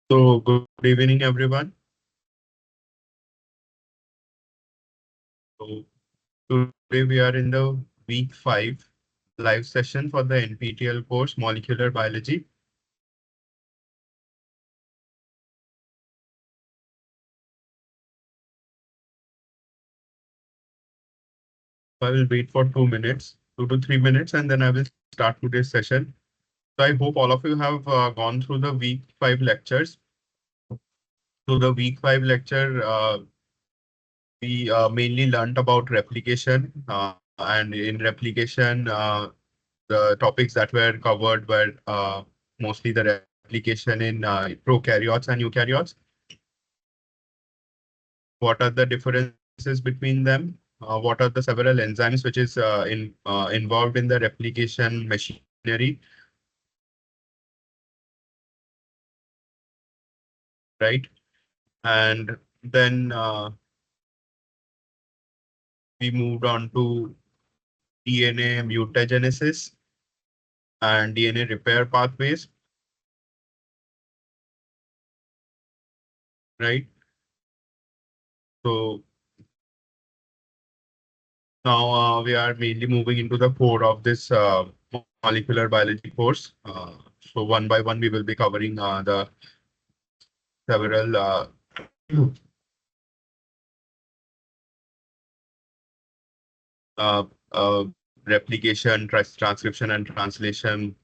So good evening, everyone. So today we are in the week 5 live session for the NPTEL course Molecular Biology. I will wait for 2 minutes, 2 to 3 minutes, and then I will start today's session. So I hope all of you have gone through the week 5 lectures. So the week 5 lecture, we mainly learned about replication, and in replication, the topics that were covered were mostly the replication in prokaryotes and eukaryotes. What are the differences between them? What are the several enzymes which is involved in the replication machinery, right? And then we moved on to DNA mutagenesis and DNA repair pathways, right? So now we are mainly moving into the core of this molecular biology course. So one by one, we will be covering the several replication, transcription, and translation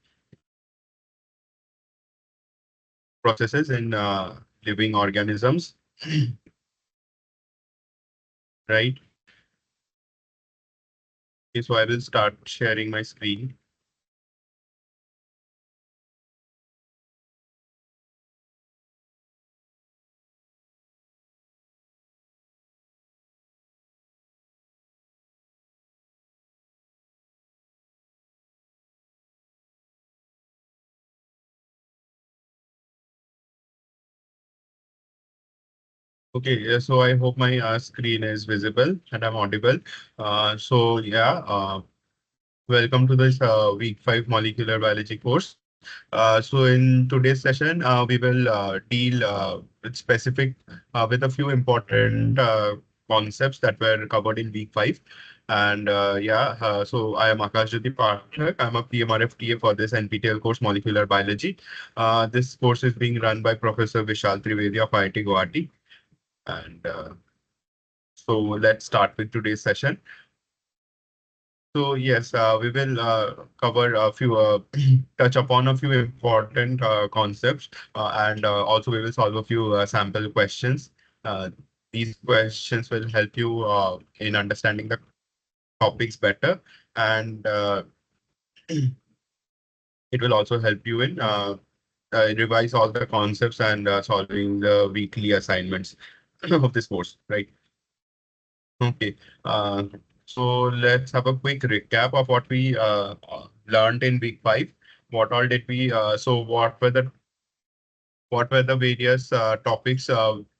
processes in living organisms, right? Okay, so I will start sharing my screen. Okay, yeah, so I hope my screen is visible and I'm audible. Welcome to this week 5 molecular biology course. So in today's session, we will deal with specific with a few important concepts that were covered in week 5. And so I am Akash Jyoti Pathak. I'm a PMRF TA for this NPTEL course, Molecular Biology. This course is being run by Professor Vishal Trivedi of IIT Guwahati. And so let's start with today's session. So yes, we will cover a few, touch upon a few important concepts, and also we will solve a few sample questions. Uh, these questions will help you in understanding the topics better, and it will also help you in revise all the concepts and solving the weekly assignments of this course, right? Okay. Uh, so let's have a quick recap of what we learned in week 5. What all did we? What were the various topics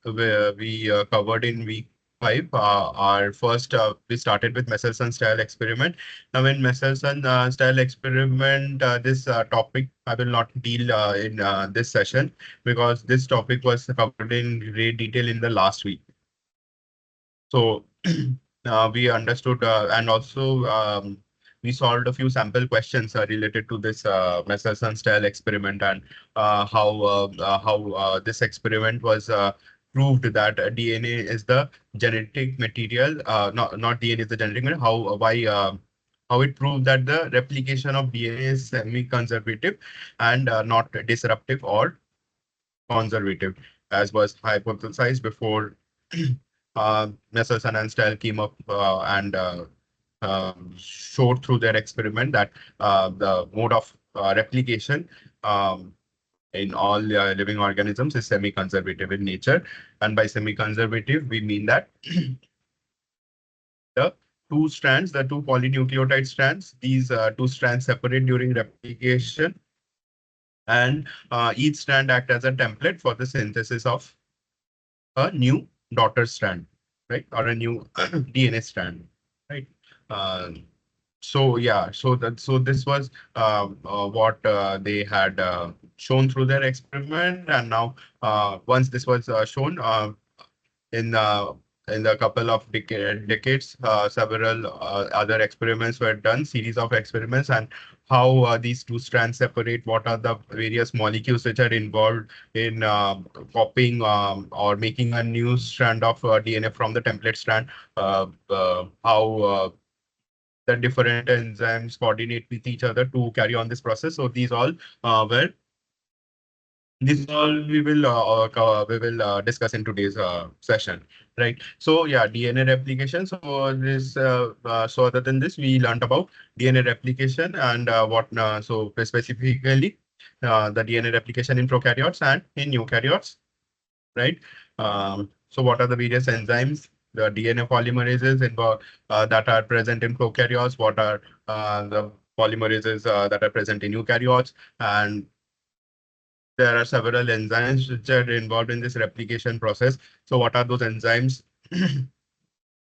we covered in week 5? Our first, we started with Messelson style experiment. Now, in Messelson style experiment, this topic I will not deal in this session because this topic was covered in great detail in the last week. So we understood and also we solved a few sample questions related to this Messerson style experiment and how this experiment was proved that DNA is the genetic material, not DNA is the genetic material, how it proved that the replication of DNA is semi-conservative and not disruptive or conservative, as was hypothesized before Messerson and Stell came up and showed through their experiment that the mode of replication in all living organisms is semi-conservative in nature. And by semi-conservative, we mean that the the two polynucleotide strands, these two strands separate during replication, and each strand act as a template for the synthesis of a new daughter strand, right? Or a new DNA strand, right? Uh, so yeah, so this was what they had. shown through their experiment. And now, once this was shown in the couple of decades, several other experiments were done, series of experiments, and how these two strands separate, what are the various molecules which are involved in copying or making a new strand of DNA from the template strand, how the different enzymes coordinate with each other to carry on this process. So these all were this all we will discuss in today's session, right? So yeah, DNA replication. So other than this, we learned about DNA replication and so specifically the DNA replication in prokaryotes and in eukaryotes, right? So what are the various enzymes, the DNA polymerases involved that are present in prokaryotes? What are the polymerases that are present in eukaryotes? And there are several enzymes which are involved in this replication process. So what are those enzymes?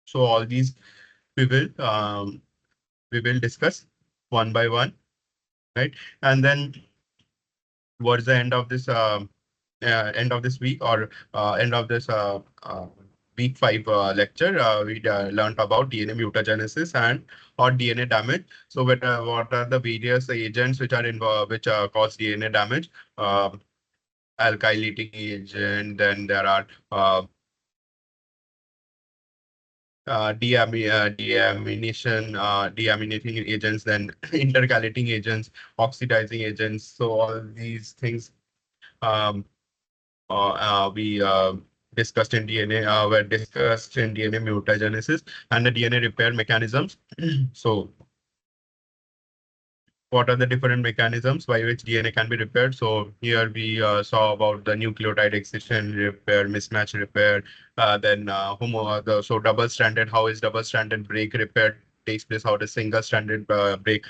So all these we will um, we will discuss one by one, right? And then towards the end of this week or end of this week 5 lecture, we learned about DNA mutagenesis and or DNA damage. So what are the various agents which are involved, which cause DNA damage? Alkylating agent, then there are deaminating agents, then intercalating agents, oxidizing agents. So all these things um, we discussed in DNA were discussed in DNA mutagenesis and the DNA repair mechanisms. So what are the different mechanisms by which DNA can be repaired? So here we saw about the nucleotide excision repair, mismatch repair, then so double-stranded, how is double-stranded break repair takes place, how does single-stranded break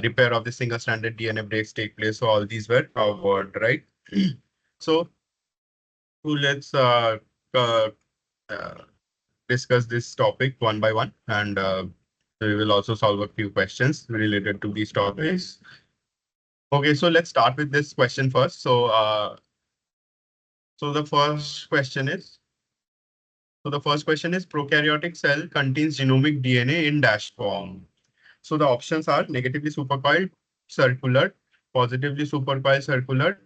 repair of the single-stranded DNA breaks take place. So all these were covered, right? So let's uh, uh, discuss this topic one by one, and we will also solve a few questions related to these topics. Okay, so let's start with this question first. So the first question is, prokaryotic cell contains genomic DNA in dash form. So the options are negatively supercoiled, circular, positively supercoiled, circular,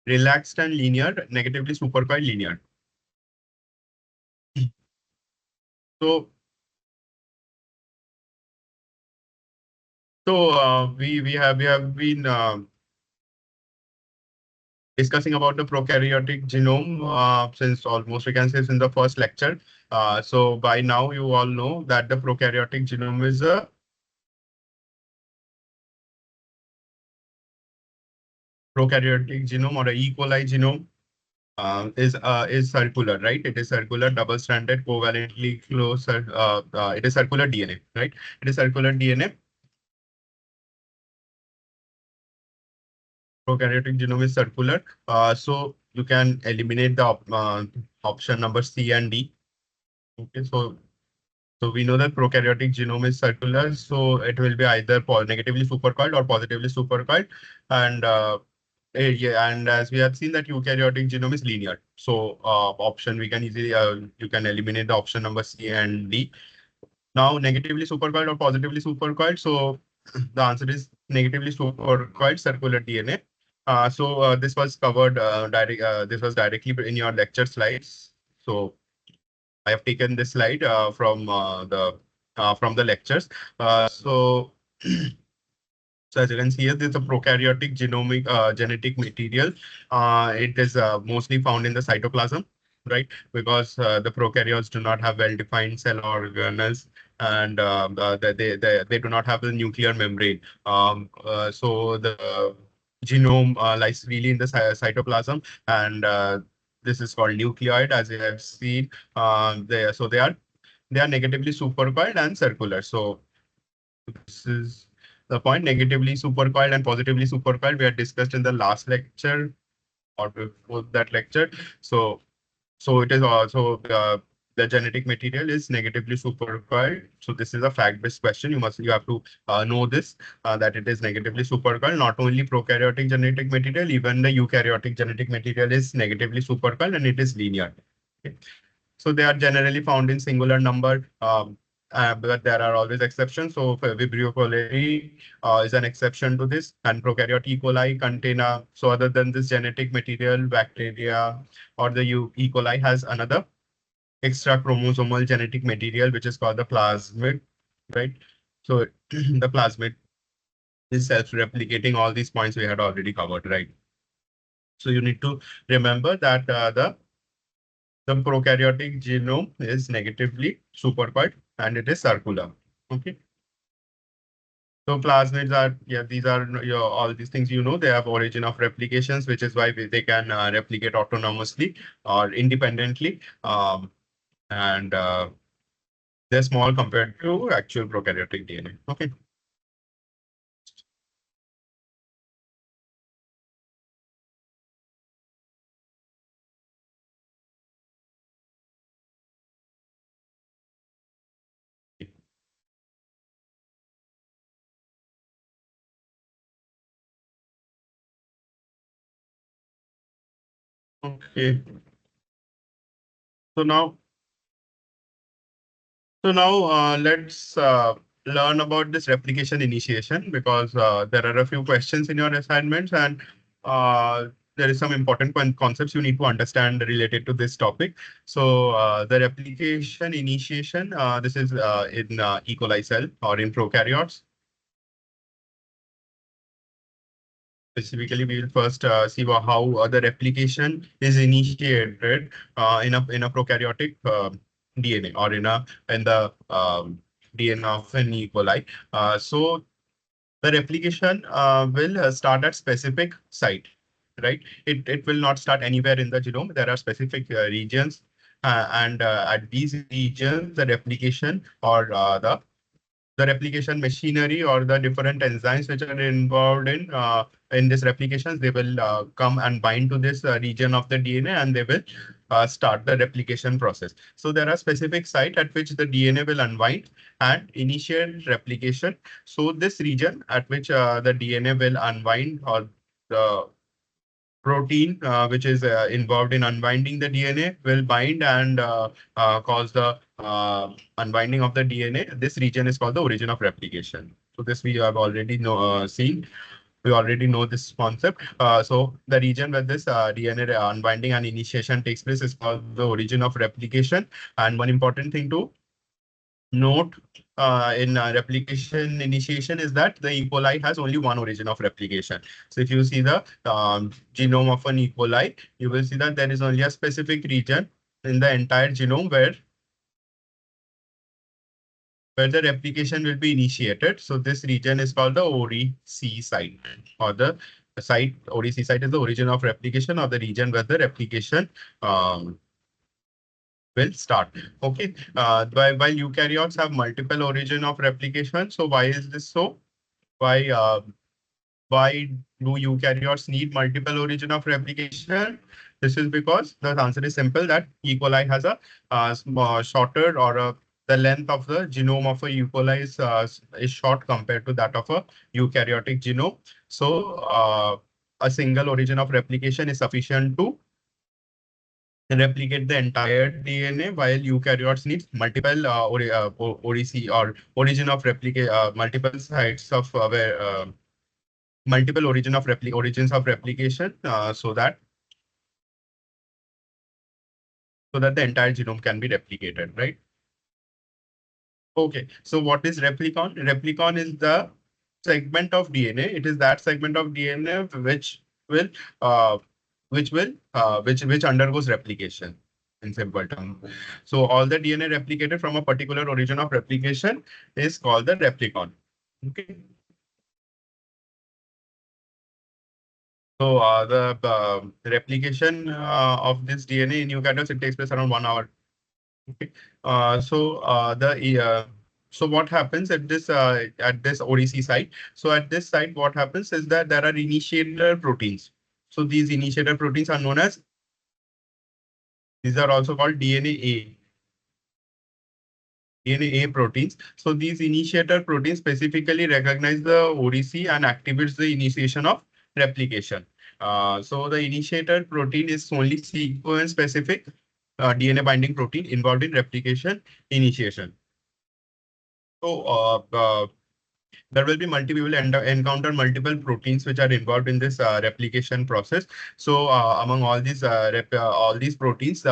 relaxed and linear, negatively supercoiled, linear. So we have been discussing about the prokaryotic genome since almost we can say since the first lecture. So by now you all know that the prokaryotic genome is a prokaryotic genome or a E. coli genome is circular, right? It is circular, double-stranded, covalently close. It is circular DNA, right? It is circular DNA. Prokaryotic genome is circular. So you can eliminate the option number C and D. Okay, so we know that prokaryotic genome is circular, so it will be either negatively supercoiled or positively supercoiled, and yeah, and as we have seen that eukaryotic genome is linear. So option we can easily you can eliminate the option number C and D. Now negatively supercoiled or positively supercoiled. So the answer is negatively supercoiled circular DNA. This was covered this was directly in your lecture slides. So I have taken this slide from the lectures. So so as you can see here, this is a prokaryotic genomic genetic material. It is mostly found in the cytoplasm, right? Because the prokaryotes do not have well-defined cell organelles, and they do not have the nuclear membrane. So the genome lies really in the cytoplasm, and this is called nucleoid, as you have seen. They are negatively supercoiled and circular. So this is the point. Negatively supercoiled and positively supercoiled we had discussed in the last lecture or before that lecture. So it is also the genetic material is negatively supercoiled. So this is a fact-based question. You have to know this that it is negatively supercoiled. Not only prokaryotic genetic material, even the eukaryotic genetic material is negatively supercoiled and it is linear. Okay. So they are generally found in singular number. But there are always exceptions. So Vibrio cholerae is an exception to this, and prokaryote E. coli contain so other than this genetic material, bacteria or the E. coli has another extra chromosomal genetic material which is called the plasmid, right? So the plasmid is self-replicating. All these points we had already covered, right? So you need to remember that the prokaryotic genome is negatively supercoiled and it is circular. Okay. So plasmids are, yeah, these are all these things, they have origin of replications, which is why they can replicate autonomously or independently. And they're small compared to actual prokaryotic DNA. Okay. Okay. So now, let's learn about this replication initiation because there are a few questions in your assignments and uh, there is some important concepts you need to understand related to this topic. So the replication initiation, this is in E. coli cell or in prokaryotes. Specifically, we will first see how the replication is initiated in a prokaryotic DNA or in the DNA of an E. coli. So the replication will start at specific site, right? It will not start anywhere in the genome. There are specific regions, and at these regions, the replication or the replication machinery or the different enzymes which are involved in this replications, they will come and bind to this region of the DNA and they will start the replication process. So there are specific sites at which the DNA will unwind and initiate replication. So this region at which the DNA will unwind or the protein which is involved in unbinding the DNA will bind and cause the unbinding of the DNA. This region is called the origin of replication. So this we have already seen. We already know this concept. So the region where this DNA unbinding and initiation takes place is called the origin of replication. And one important thing to note in replication initiation is that the E. coli has only one origin of replication. So if you see the genome of an E. coli, you will see that there is only a specific region in the entire genome where the replication will be initiated. So this region is called the ORIC site, or the site ORIC site is the origin of replication or the region where the replication will start. Okay. While eukaryotes have multiple origin of replication, so why is this so? Why why do eukaryotes need multiple origin of replication? This is because the answer is simple that E. coli has a shorter or the length of the genome of a E. coli is short compared to that of a eukaryotic genome. So a single origin of replication is sufficient to replicate the entire DNA, while eukaryotes need multiple ORIC or origin of replicate multiple sites of where multiple origins of replication so that the entire genome can be replicated, right? Okay, so what is replicon? Replicon is the segment of DNA. It is that segment of DNA will uh, which undergoes replication in simple terms. So all the DNA replicated from a particular origin of replication is called the replicon. Okay. So the replication of this DNA in eukaryotes, it takes place around 1 hour. Okay. So what happens at this ODC site? So at this site, what happens is that there are initiator proteins. So these initiator proteins are known as, these are also called DNA A. DNA proteins. So these initiator proteins specifically recognize the ODC and activates the initiation of replication. So the initiator protein is only sequence specific DNA binding protein involved in replication initiation. So there will be multiple, we will encounter multiple proteins which are involved in this replication process. So among all these proteins,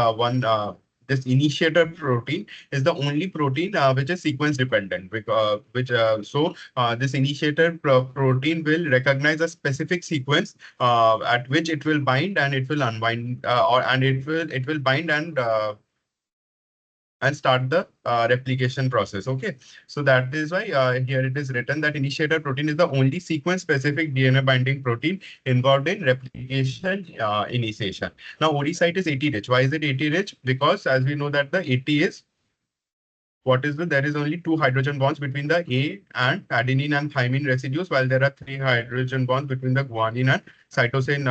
this initiator protein is the only protein which is sequence dependent. This initiator protein will recognize a specific sequence at which it will bind and it will unbind, or and it will bind and start the replication process. Okay, so that is why here it is written that initiator protein is the only sequence-specific DNA binding protein involved in replication initiation. Now, OD site is AT rich. Why is it AT rich? Because as we know that the AT is there is only two hydrogen bonds between the A and adenine and thymine residues, while there are three hydrogen bonds between the guanine and cytosine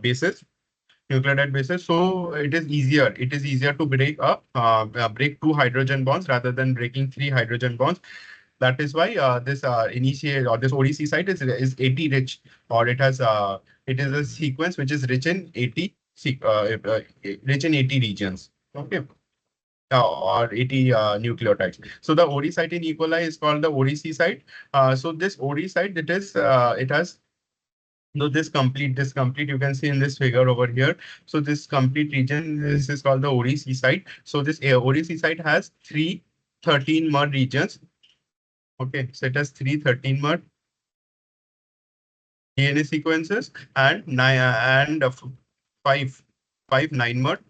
bases nucleotide bases. So it is easier. It is easier to break two hydrogen bonds rather than breaking three hydrogen bonds. That is why this initiate or this ODC site is AT rich, or it is a sequence which is rich in rich in AT regions. Okay. Or AT nucleotides. So the OD site in E. coli is called the ODC site. So this OD site, it has so this complete, you can see in this figure over here. So this complete region, this is called the ODC site. So this ODC site has three 13-mer regions. Okay, so it has three 13-mer DNA sequences and five 9-mer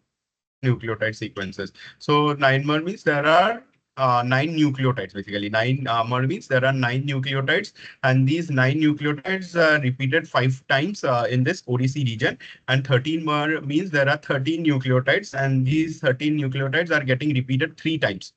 nucleotide sequences. So 9-mer means there are nine nucleotides, basically. 9-mer means there are nine nucleotides, and these nine nucleotides are repeated 5 times in this ODC region. And 13-mer means there are 13 nucleotides, and these 13 nucleotides are getting repeated 3 times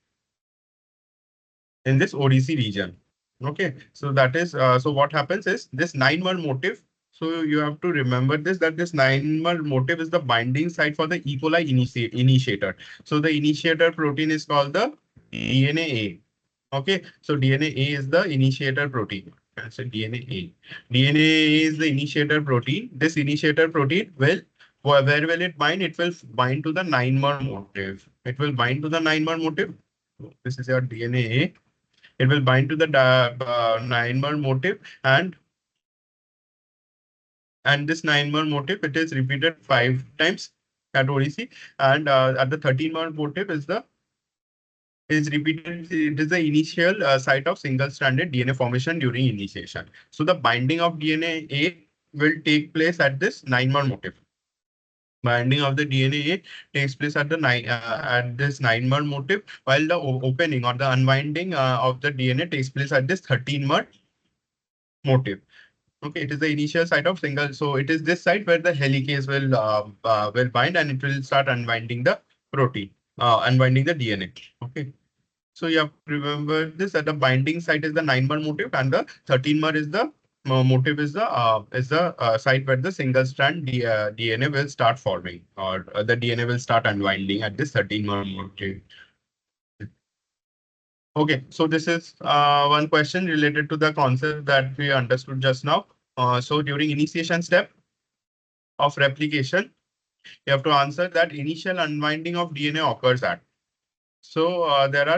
in this ODC region. Okay, so that is so what happens is this 9-mer motif. So you have to remember this, that this 9-mer motif is the binding site for the E. coli initiator. So the initiator protein is called the DNA. Okay, so DNA is the initiator protein. So DNA. DNA is the initiator protein. This initiator protein will, where will it bind? It will bind to the 9-mer motif. It will bind to the 9-mer motif. This is your DNA. It will bind to the 9-mer motif, and this 9-mer motif, it is repeated 5 times at ODC, and at the 13-mer motif is repeated. It is the initial site of single-stranded DNA formation during initiation. So the binding of DNA will take place at this 9-mer motif. Binding of the DNA takes place at this 9-mer motif, while the opening or the unwinding of the DNA takes place at this 13-mer motif. Okay, it is the initial site of single. So it is this site where the helicase will bind, and it will start unwinding the protein, unwinding the DNA. Okay. So you have to remember this, that the binding site is the 9-mer motif, and the 13-mer is the motif is the site where the single strand DNA will start forming, or the DNA will start unwinding at this 13-mer motif. Okay, so this is one question related to the concept that we understood just now. So during initiation step of replication, you have to answer that initial unwinding of DNA occurs at. So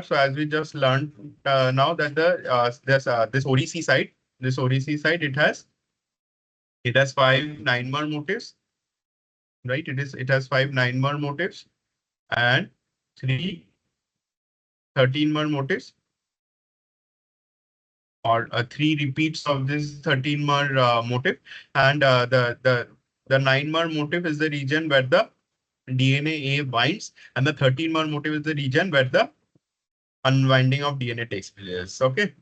so as we just learned now that this ODC site, it has five 9-mer motifs, right? It has five 9-mer motifs and three 13-mer motifs, or three repeats of this 13-mer motif, and the 9-mer motif is the region where the DNA binds, and the 13-mer motif is the region where the unwinding of DNA takes place. Okay,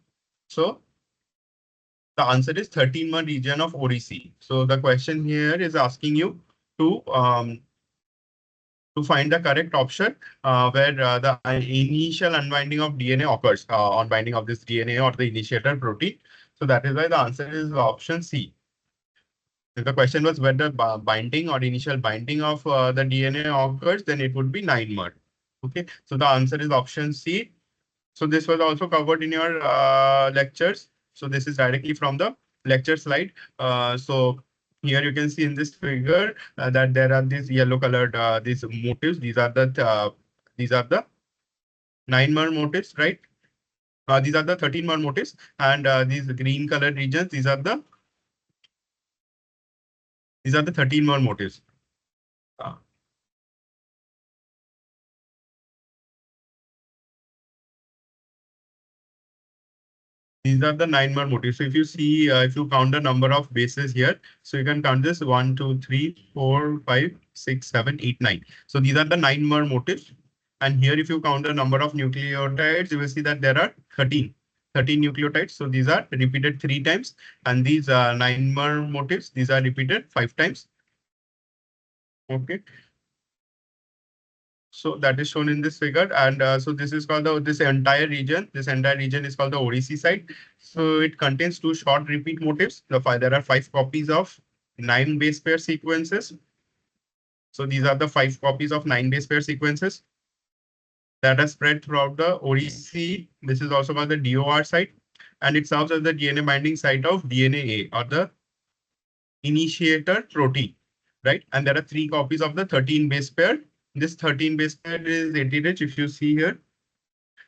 so the answer is 13-mer region of ODC. So the question here is asking you to find the correct option where the initial unwinding of DNA occurs on binding of this DNA or the initiator protein. So that is why the answer is option C. If the question was whether binding or initial binding of the DNA occurs, then it would be 9-mer. Okay, so the answer is option C. So this was also covered in your lectures. So this is directly from the lecture slide. So here you can see in this figure that there are these yellow colored these motifs. These are the 9-mer motifs, right? These are the 13-mer motifs, and these green colored regions. These are the 13-mer motifs. Uh, These are the 9-mer motifs. So if you see, if you count the number of bases here, so you can count this 1, 2, 3, 4, 5, 6, 7, 8, 9. So these are the 9-mer motifs. And here, if you count the number of nucleotides, you will see that there are 13 nucleotides. So these are repeated 3 times. And these 9-mer motifs, these are repeated 5 times. Okay. So that is shown in this figure, and so this is called this entire region. This entire region is called the ODC site. So it contains 2 short repeat motifs. There are 5 copies of 9 base pair sequences. So these are the 5 copies of 9 base pair sequences that are spread throughout the ODC. This is also called the DOR site, and it serves as the DNA binding site of DNA A, or the initiator protein, right? And there are 3 copies of the 13 base pair. This 13 base pair is 80 rich. If you see here,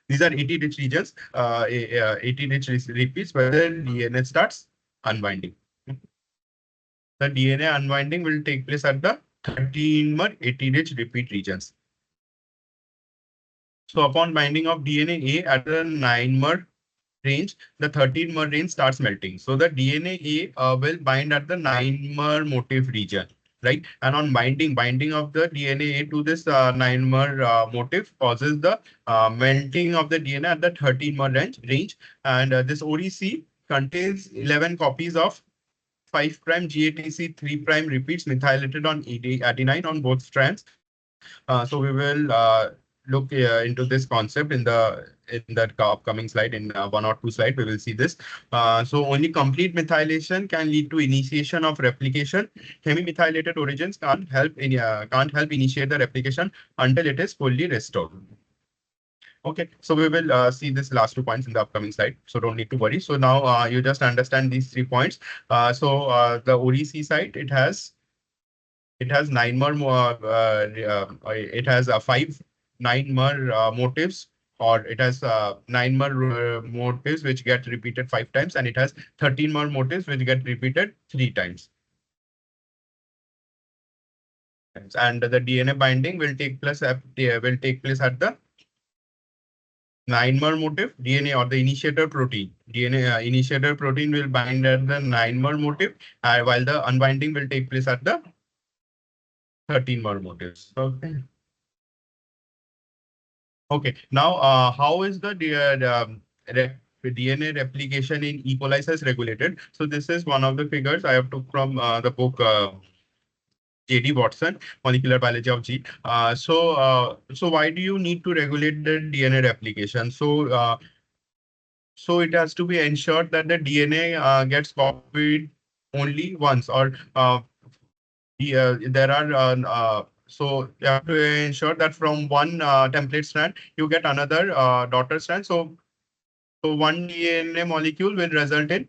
these are 80 rich regions, 80 rich repeats where the DNA starts unbinding. The DNA unbinding will take place at the 13-mer 80 rich repeat regions. So upon binding of DNA A at the 9-mer range, the 13-mer range starts melting. So the DNA A will bind at the 9-mer motif region, right? And on binding of the DNA A to this 9-mer motif causes the melting of the DNA at the 13-mer range. And this ODC contains 11 copies of 5' GATC 3' repeats methylated on adenine on both strands. So we will look into this concept in that upcoming slide. In 1 or 2 slides, we will see this. So only complete methylation can lead to initiation of replication. Hemimethylated origins can't help initiate the replication until it is fully restored. Okay, so we will see this last 2 points in the upcoming slide. So don't need to worry. So now you just understand these 3 points. The ODC site, it has 9-mer, it has 5 9-mer motifs, or it has 9-mer motifs which get repeated 5 times, and it has 13-mer motifs which get repeated 3 times. And the DNA binding will take place at the 9-mer motif DNA, or the initiator protein. DNA initiator protein will bind at the 9-mer motif, while the unbinding will take place at the 13-mer motifs. Okay. Okay. Now, how is the DNA replication in E. coli cells regulated? So this is one of the figures I have took from the book J.D. Watson, Molecular Biology of G. So why do you need to regulate the DNA replication? So it has to be ensured that the DNA gets copied only once, or there are so you have to ensure that from one template strand you get another daughter strand. So one DNA molecule will result in,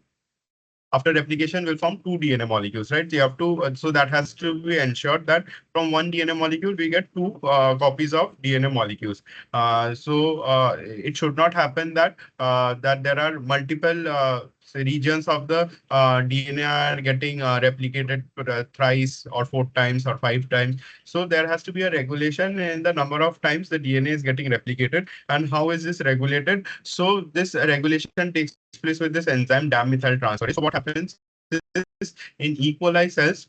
after replication, will form 2 DNA molecules, right? So you have to, so that has to be ensured that from one DNA molecule we get 2 copies of DNA molecules. It should not happen that there are multiple say regions of the DNA are getting replicated thrice or 4 times or 5 times. So there has to be a regulation in the number of times the DNA is getting replicated. And how is this regulated? So this regulation takes place with this enzyme DAM methyltransferase. So what happens is, in E. coli cells,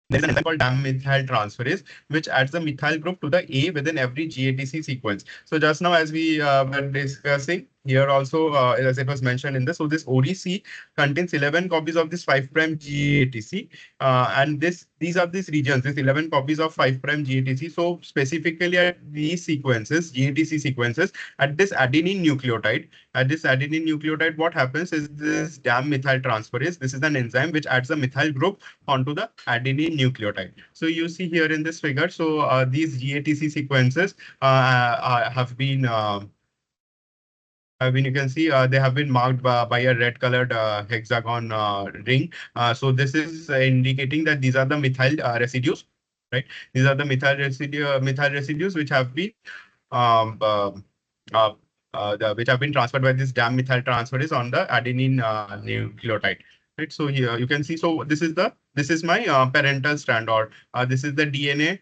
there is an enzyme called DAM methyltransferase, which adds the methyl group to the A within every GATC sequence. So just now, as we were discussing, Here also, as it was mentioned in this, so this ODC contains 11 copies of this 5' GATC, and these are these regions, this 11 copies of 5' GATC. So specifically at these sequences, GATC sequences, at this adenine nucleotide, what happens is this DAM methyl transferase. This is an enzyme which adds a methyl group onto the adenine nucleotide. So you see here in this figure, so these GATC sequences have been I mean, you can see they have been marked by a red colored hexagon ring. So this is indicating that these are the methyl residues, right? These are the methyl residues which have been um, uh, uh, which have been transferred by this DAM methyl transferase on the adenine nucleotide. Right. So here you can see. So this is my parental strand, or this is the DNA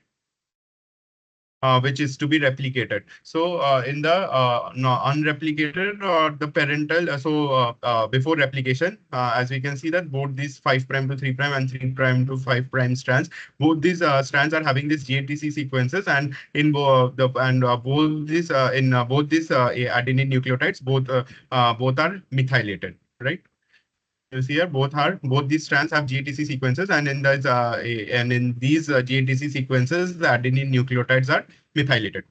which is to be replicated. So in the no, unreplicated or the parental, before replication, as we can see that both these 5' to 3' and 3' to 5' strands, both these strands are having these GATC sequences, and in both these both these adenine nucleotides, both are methylated, right? You see here, both these strands have GATC sequences, and in these GATC sequences, the adenine nucleotides are methylated.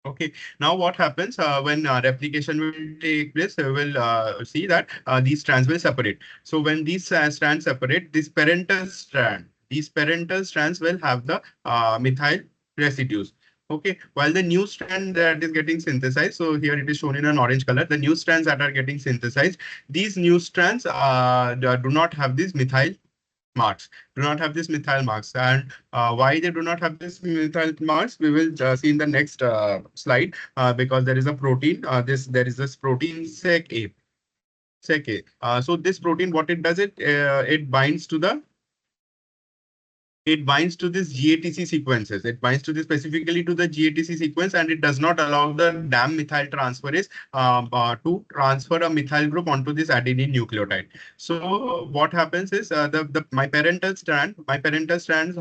Okay. Now, what happens when replication will take place? We will see that these strands will separate. So, when these strands separate, these parental strands will have the methyl residues. Okay, while the new strand that is getting synthesized, so here it is shown in an orange color, the new strands that are getting synthesized, these new strands do not have these methyl marks, do not have this methyl marks. And why they do not have this methyl marks, we will see in the next slide, because there is a protein, there is this protein SEC-A. SEC-A. So this protein, what it does, it binds to this GATC sequences. It binds to this specifically to the GATC sequence, and it does not allow the DAM methyl transferase to transfer a methyl group onto this adenine nucleotide. So what happens is my parental strands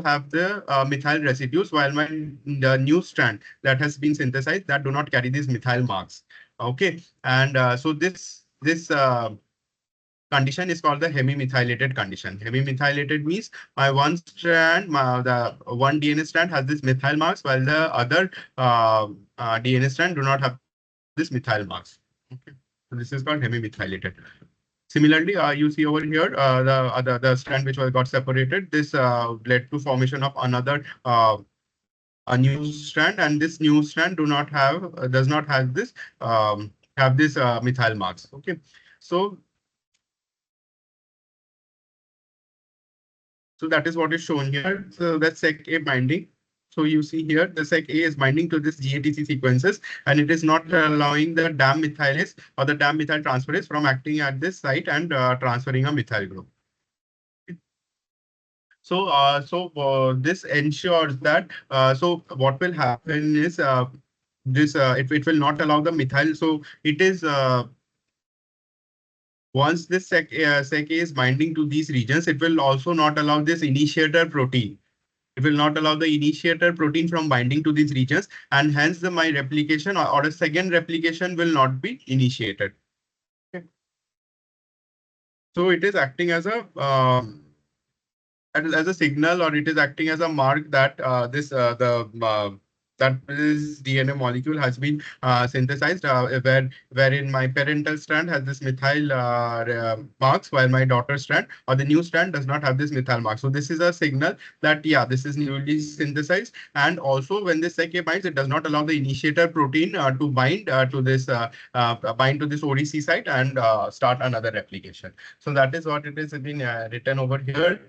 have the methyl residues, while the new strand that has been synthesized that do not carry these methyl marks. Okay, and so this condition is called the hemimethylated condition. Hemimethylated means the one DNA strand has this methyl marks, while the other DNA strand do not have this methyl marks. Okay. So this is called hemimethylated. Similarly, you see over here the strand which was got separated. This led to formation of another a new strand, and this new strand does not have this methyl marks. Okay. So So that is what is shown here. So that's SEC-A binding. So you see here, the SEC-A is binding to this GATC sequences, and it is not allowing the DAM methylase or the DAM methyl transferase from acting at this site and transferring a methyl group. This ensures that, so what will happen is it will not allow the methyl. So it is once this SEC-A is binding to these regions, it will also not allow this initiator protein. It will not allow the initiator protein from binding to these regions, and hence my replication or a second replication will not be initiated. Okay. So it is acting as a signal, or it is acting as a mark that that this DNA molecule has been synthesized, wherein my parental strand has this methyl marks, while my daughter strand or the new strand does not have this methyl mark. So this is a signal that, yeah, this is newly synthesized. And also when this SEC-A binds, it does not allow the initiator protein to bind to this ODC site and start another replication. So that is what it is been written over here.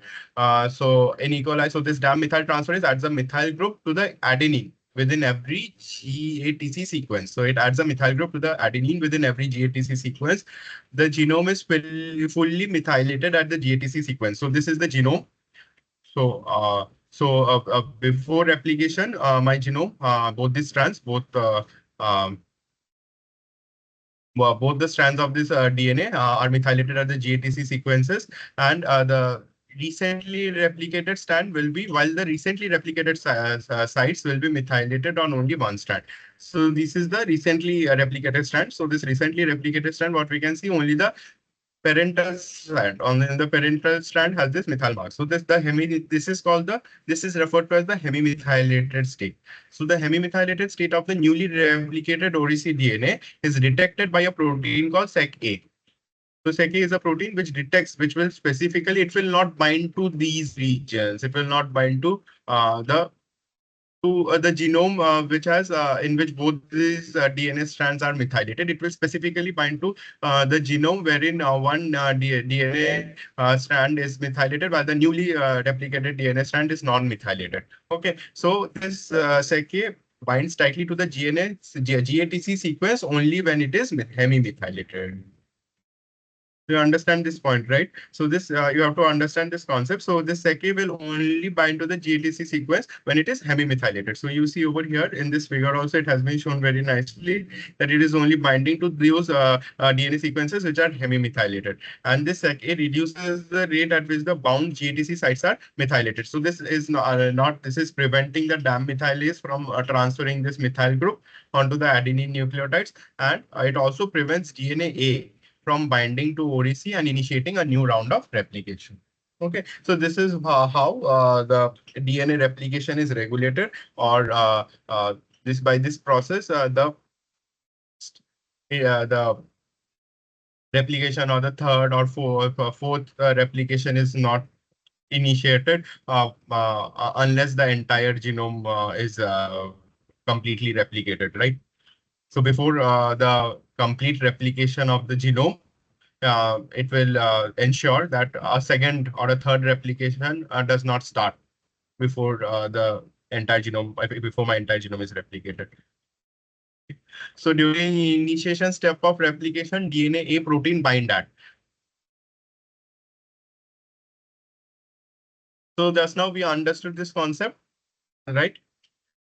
So in E. coli, so this DAM methyl transferase adds a methyl group to the adenine within every GATC sequence. So it adds a methyl group to the adenine within every GATC sequence. The genome is fully methylated at the GATC sequence. So this is the genome. So before replication, my genome, both these strands, um, both the strands of this DNA are methylated at the GATC sequences, and recently replicated strand will be, while the recently replicated sites will be methylated on only one strand. So this is the recently replicated strand. So this recently replicated strand, what we can see, only the parental strand on the parental strand has this methyl mark. So this is called the, this is referred to as the hemimethylated state. So the hemimethylated state of the newly replicated ODC DNA is detected by a protein called SEC-A. So SEC-A is a protein which detects, which will specifically, it will not bind to these regions. It will not bind to the genome which has in which both these DNA strands are methylated. It will specifically bind to the genome wherein one DNA strand is methylated while the newly replicated DNA strand is non-methylated. Okay, so this SEC binds tightly to the GATC sequence only when it is hemimethylated. You understand this point, right? So this you have to understand this concept. So this SEC will only bind to the GATC sequence when it is hemimethylated. So you see over here in this figure also it has been shown very nicely that it is only binding to those DNA sequences which are hemimethylated. And this SEC reduces the rate at which the bound GATC sites are methylated. So this is not this is preventing the DAM methylase from transferring this methyl group onto the adenine nucleotides, and it also prevents DNA from binding to ODC and initiating a new round of replication. Okay, so this is how the DNA replication is regulated, or this by this process, the replication or the third or fourth replication is not initiated unless the entire genome is completely replicated, right? So before the complete replication of the genome, it will ensure that a second or a third replication does not start before the entire genome, before my entire genome is replicated. So during initiation step of replication, DNA A protein bind at. So thus now we understood this concept, right?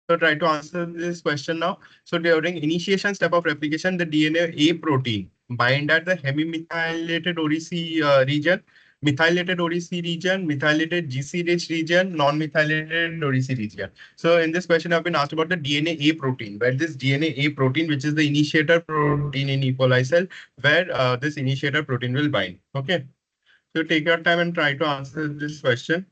So try to answer this question now. So during initiation step of replication, the DNA A protein bind at the hemimethylated ODC region, methylated ODC region, methylated GC-rich region, non-methylated ODC region. So in this question, I've been asked about the DNA A protein, where this DNA A protein, which is the initiator protein in E. coli cell, where this initiator protein will bind. Okay. So take your time and try to answer this question.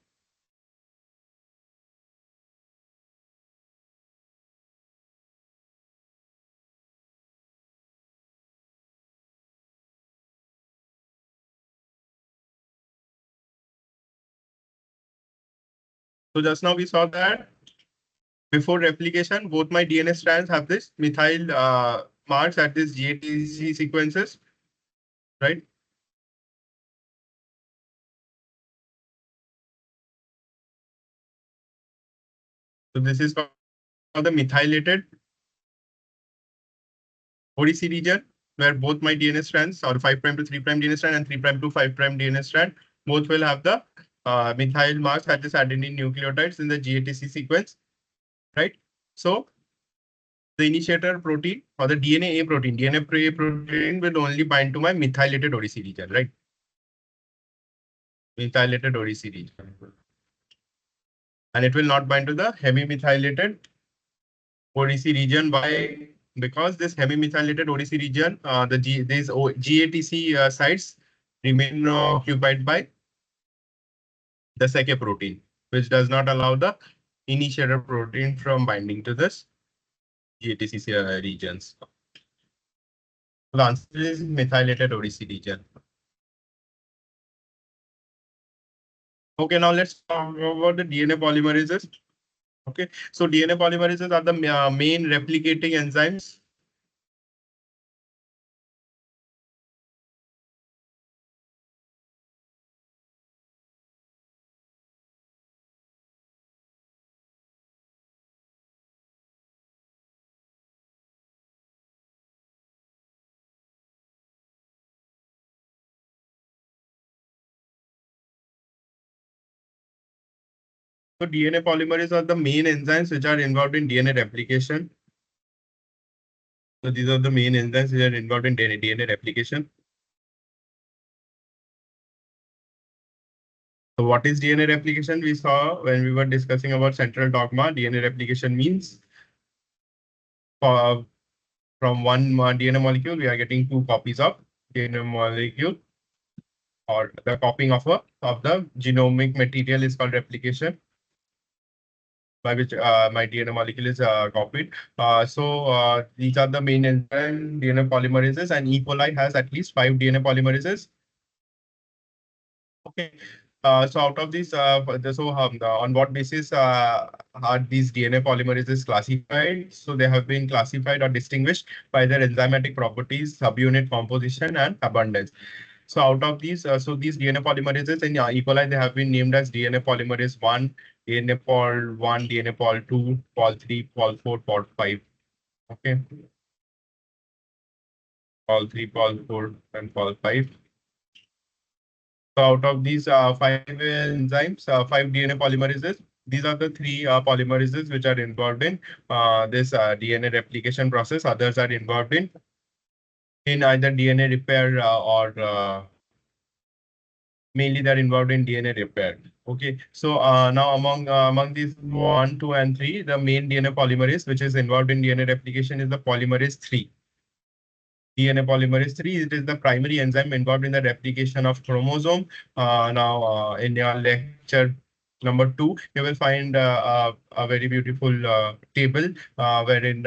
So just now we saw that before replication, both my DNA strands have this methyl marks at this GATC sequences, right? So this is called the methylated ODC region, where both my DNA strands, or 5' to 3' DNA strand and 3' to 5' DNA strand, both will have the methyl marks at this adenine nucleotides in the GATC sequence, right? So the initiator protein or the DNA A protein, DNA A protein will only bind to my methylated ODC region, right? Methylated ODC region. And it will not bind to the hemimethylated ODC region. Why? Because this hemimethylated ODC region, these GATC sites remain occupied by the SEC protein, which does not allow the initiator protein from binding to this GATC regions. The answer is methylated ODC region. Okay, now let's talk about the DNA polymerases. Okay, so DNA polymerases are the main replicating enzymes. So DNA polymerases are the main enzymes which are involved in DNA replication. So these are the main enzymes which are involved in DNA replication. So So what is DNA replication? We saw when we were discussing about central dogma, DNA replication means for, from one DNA molecule, we are getting two copies of DNA molecule, or the copying of the genomic material is called replication, by which my DNA molecule is copied. These are the main enzyme DNA polymerases, and E. coli has at least 5 DNA polymerases. Okay. So out of these, on what basis are these DNA polymerases classified? So they have been classified or distinguished by their enzymatic properties, subunit composition, and abundance. So out of these, these DNA polymerases in E. coli, they have been named as DNA polymerase 1, DNA pol 1, DNA pol 2, pol 3, pol 4, pol 5. Okay. Pol 3, pol 4, and pol 5. So out of these five enzymes, 5 DNA polymerases, these are the three polymerases which are involved in this DNA replication process. Others are involved in either DNA repair or mainly they're involved in DNA repair. Okay, so now among these 1, 2, and 3, the main DNA polymerase which is involved in DNA replication is the polymerase 3. DNA polymerase 3, it is the primary enzyme involved in the replication of chromosome. In your lecture number 2, you will find a very beautiful table wherein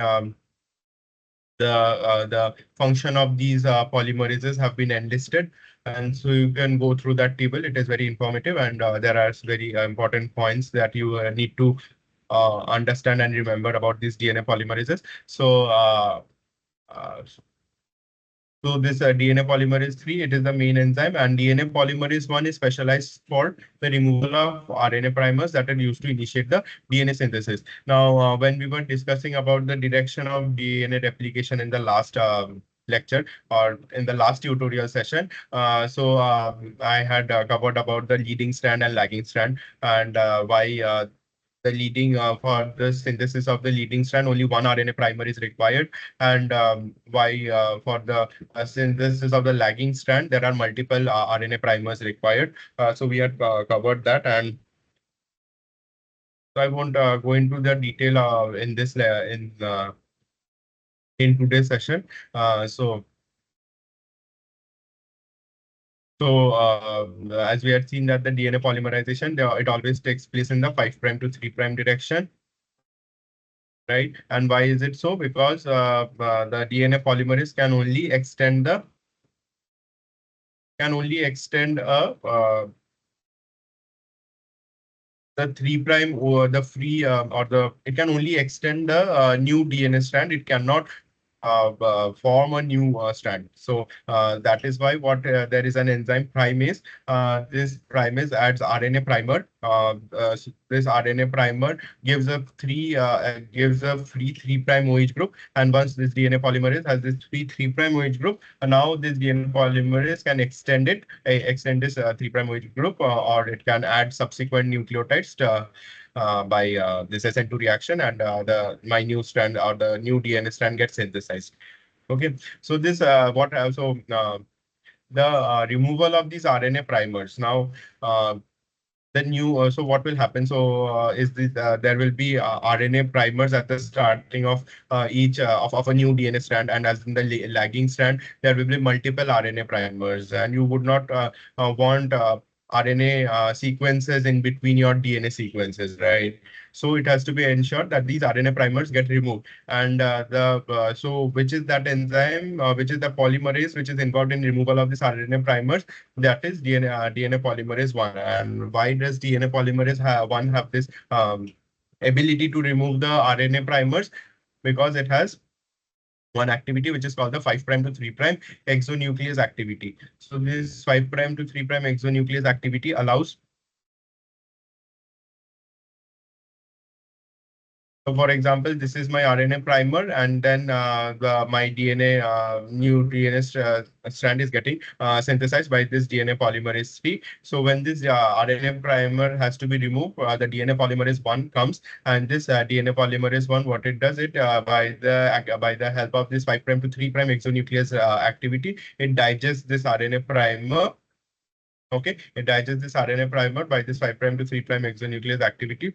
the function of these polymerases have been enlisted. And so you can go through that table. It is very informative, and there are very important points that you need to understand and remember about these DNA polymerases. Uh, so this DNA polymerase 3, it is the main enzyme, and DNA polymerase 1 is specialized for the removal of RNA primers that are used to initiate the DNA synthesis. Now, when we were discussing about the direction of DNA replication in the last lecture or in the last tutorial session, I had covered about the leading strand and lagging strand, and why the leading for the synthesis of the leading strand, only one RNA primer is required, and why for the synthesis of the lagging strand, there are multiple RNA primers required. So we had covered that, and so I won't go into the detail in today's session. Uh, so. As we had seen that the DNA polymerization, it always takes place in the 5' to 3' direction, right? And why is it so? Because the DNA polymerase can only extend the 3' or the free or the it can only extend the new DNA strand. It cannot form a new strand. So that is why there is an enzyme primase. This primase adds RNA primer. This RNA primer gives a free 3' OH group. And once this DNA polymerase has this free 3' OH group, now this DNA polymerase can extend this 3' OH group, or it can add subsequent nucleotides by this SN2 reaction, and my new strand or the new DNA strand gets synthesized. Okay, so this what so the removal of these RNA primers. Now, the new so what will happen? So is this there will be RNA primers at the starting of each of a new DNA strand, and as in the lagging strand, there will be multiple RNA primers, and you would not want RNA sequences in between your DNA sequences, right? So it has to be ensured that these RNA primers get removed, and which is that enzyme, which is the polymerase, which is involved in removal of these RNA primers, that is DNA polymerase 1. And why does DNA polymerase 1 have this ability to remove the RNA primers? Because it has one activity which is called the 5' to 3' exonuclease activity. So this 5' to 3' exonuclease activity allows. So for example, this is my RNA primer, and then my new DNA strand is getting synthesized by this DNA polymerase 3. So when this RNA primer has to be removed, the DNA polymerase 1 comes, and this DNA polymerase 1, what it does, it by the help of this 5' to 3' exonuclease activity, it digests this RNA primer, Okay, it digests this RNA primer by this 5' to 3' exonuclease activity.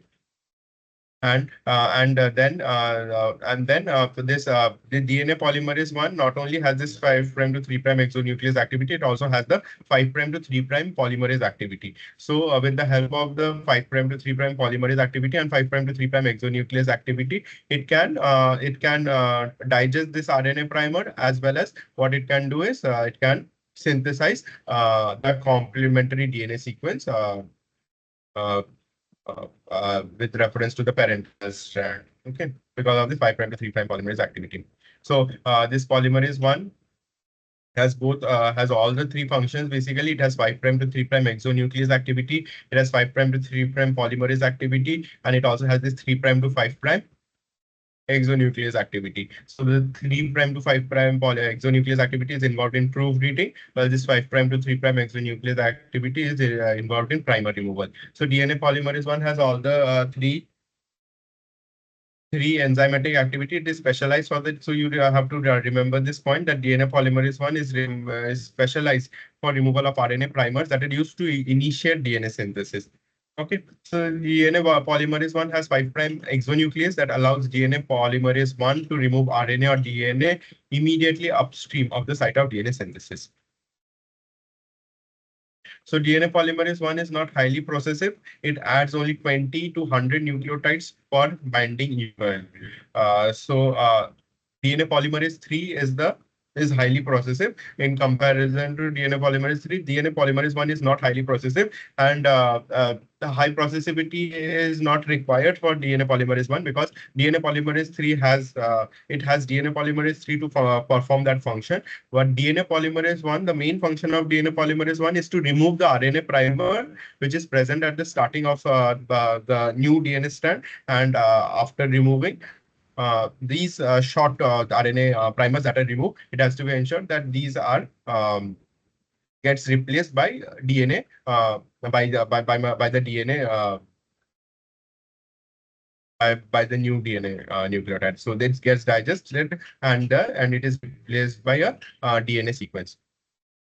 And then for this the DNA polymerase one not only has this 5' to 3' exonuclease activity, it also has the 5' to 3' polymerase activity. So with the help of the 5' to 3' polymerase activity and 5' to 3' exonuclease activity, it can digest this RNA primer, as well as what it can do is it can synthesize the complementary DNA sequence. Uh, with reference to the parental strand. Okay, because of the 5' to 3' polymerase activity. So this polymerase one has all the three functions. Basically, it has 5' to 3' exonuclease activity. It has 5' to 3' polymerase activity, and it also has this 3' to 5' exonuclease activity. So the 3' to 5' exonuclease activity is involved in proofreading, while this 5' to 3' exonuclease activity is involved in primer removal. So DNA polymerase one has all the three enzymatic activity. It is specialized for that. So you have to remember this point, that DNA polymerase one is specialized for removal of RNA primers that are used to initiate DNA synthesis. Okay, so DNA polymerase one has 5' exonuclease that allows DNA polymerase one to remove RNA or DNA immediately upstream of the site of DNA synthesis. So DNA polymerase 1 is not highly processive. It adds only 20 to 100 nucleotides per binding unit. DNA polymerase 3 is highly processive in comparison to DNA polymerase 3. DNA polymerase 1 is not highly processive, and the high processivity is not required for DNA polymerase 1, because DNA polymerase 3 has DNA polymerase 3 to perform that function. But DNA polymerase 1, the main function of DNA polymerase 1 is to remove the RNA primer, which is present at the starting of the new DNA strand. And after removing these short RNA primers that are removed, it has to be ensured that these are gets replaced by DNA by the DNA by the new DNA nucleotide. So this gets digested, and it is replaced by a DNA sequence.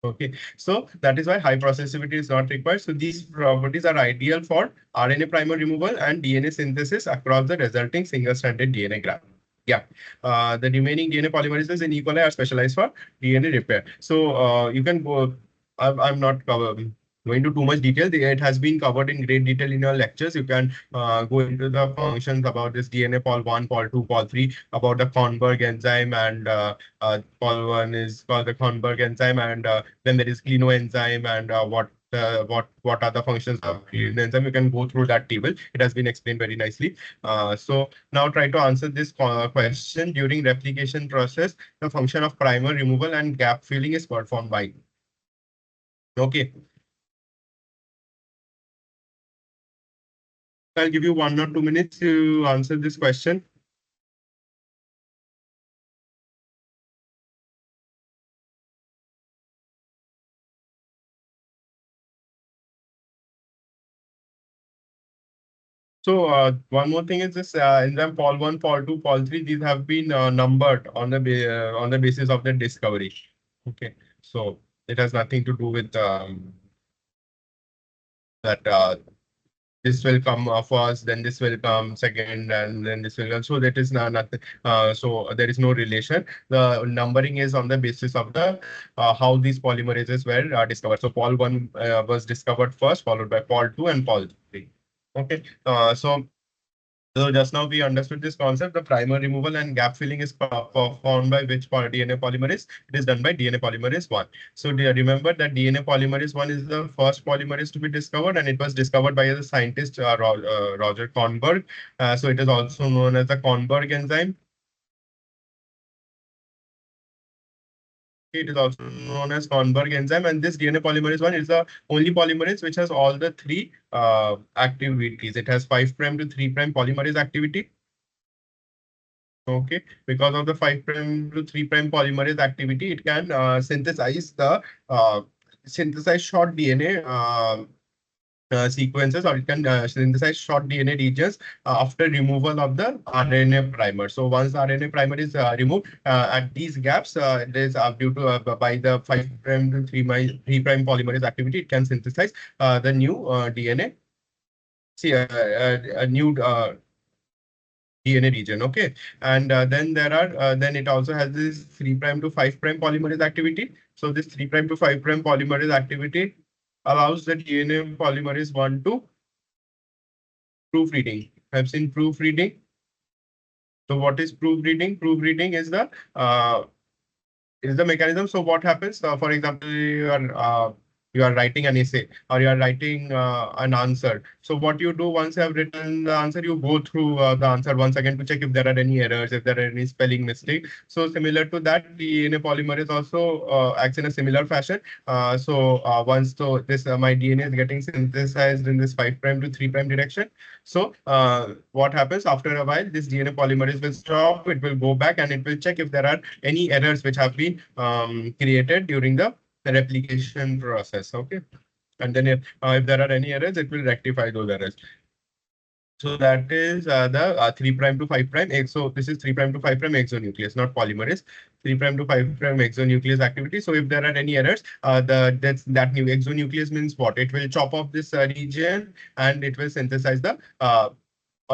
Okay, so that is why high processivity is not required. So these properties are ideal for RNA primer removal and DNA synthesis across the resulting single-stranded DNA graft. Yeah, the remaining DNA polymerases in E. coli are specialized for DNA repair. So you can go. I'm not going into too much detail. It has been covered in great detail in your lectures. You can go into the functions about this DNA pol 1, pol 2, pol 3, about the Kornberg enzyme, and pol 1 is called the Kornberg enzyme, and then there is clinoenzyme, and what are the functions of clinoenzyme. You can go through that table. It has been explained very nicely. So now try to answer this question. During replication process, the function of primer removal and gap filling is performed by. Okay. I'll give you 1 or 2 minutes to answer this question. So one more thing is this enzyme pol 1, pol 2, pol 3. These have been numbered on the basis of the discovery. Okay, so it has nothing to do with that. This will come first, then this will come second, and then this will come. So that is nothing. So there is no relation. The numbering is on the basis of the how these polymerases were discovered. So pol 1 was discovered first, followed by pol 2 and pol 3. Okay. So just now we understood this concept. The primer removal and gap filling is performed by which DNA polymerase? It is done by DNA polymerase 1. So do you remember that DNA polymerase 1 is the first polymerase to be discovered, and it was discovered by the scientist Roger Kornberg. So it is also known as the Kornberg enzyme. It is also known as Kornberg enzyme, and this DNA polymerase 1 is the only polymerase which has all the three activities. It has 5' to 3' polymerase activity. Okay, because of the 5' to 3' polymerase activity, it can synthesize short DNA sequences, or it can synthesize short DNA regions after removal of the RNA primer. So once the RNA primer is removed at these gaps, it is due to by the 5' to 3' polymerase activity, it can synthesize the new DNA. See, a new DNA region. Okay, and then there are then it also has this 3' to 5' polymerase activity. So this 3' to 5' polymerase activity allows the DNA polymerase 1 to proofreading. Helps in proofreading. So what is proofreading? Proofreading is the mechanism. So what happens? For example, you are writing an essay, or you are writing an answer. So what you do once you have written the answer, you go through the answer once again to check if there are any errors, if there are any spelling mistake. So similar to that, the DNA polymerase also acts in a similar fashion. Once this my DNA is getting synthesized in this 5' to 3' direction. So what happens after a while? This DNA polymerase will stop. It will go back and it will check if there are any errors which have been created during the replication process. Okay. And then if there are any errors, it will rectify those errors. So that is the 3' to 5'. So this is 3' to 5' exonuclease, not polymerase. 3' to 5' exonuclease activity. So if there are any errors, that new exonuclease means what? It will chop off this region and it will synthesize the or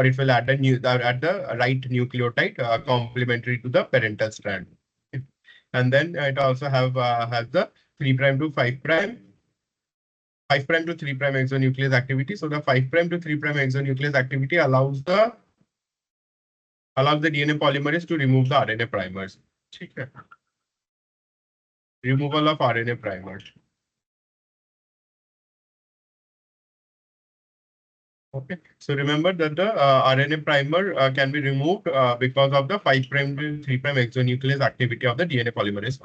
it will add add the right nucleotide complementary to the parental strand. And then it also has the 3' to 5', 5' to 3' exonuclease activity. So the 5' to 3' exonuclease activity allows the DNA polymerase to remove the RNA primers. Okay. Removal of RNA primers. Okay. So remember that the RNA primer can be removed because of the 5' to 3' exonuclease activity of the DNA polymerase.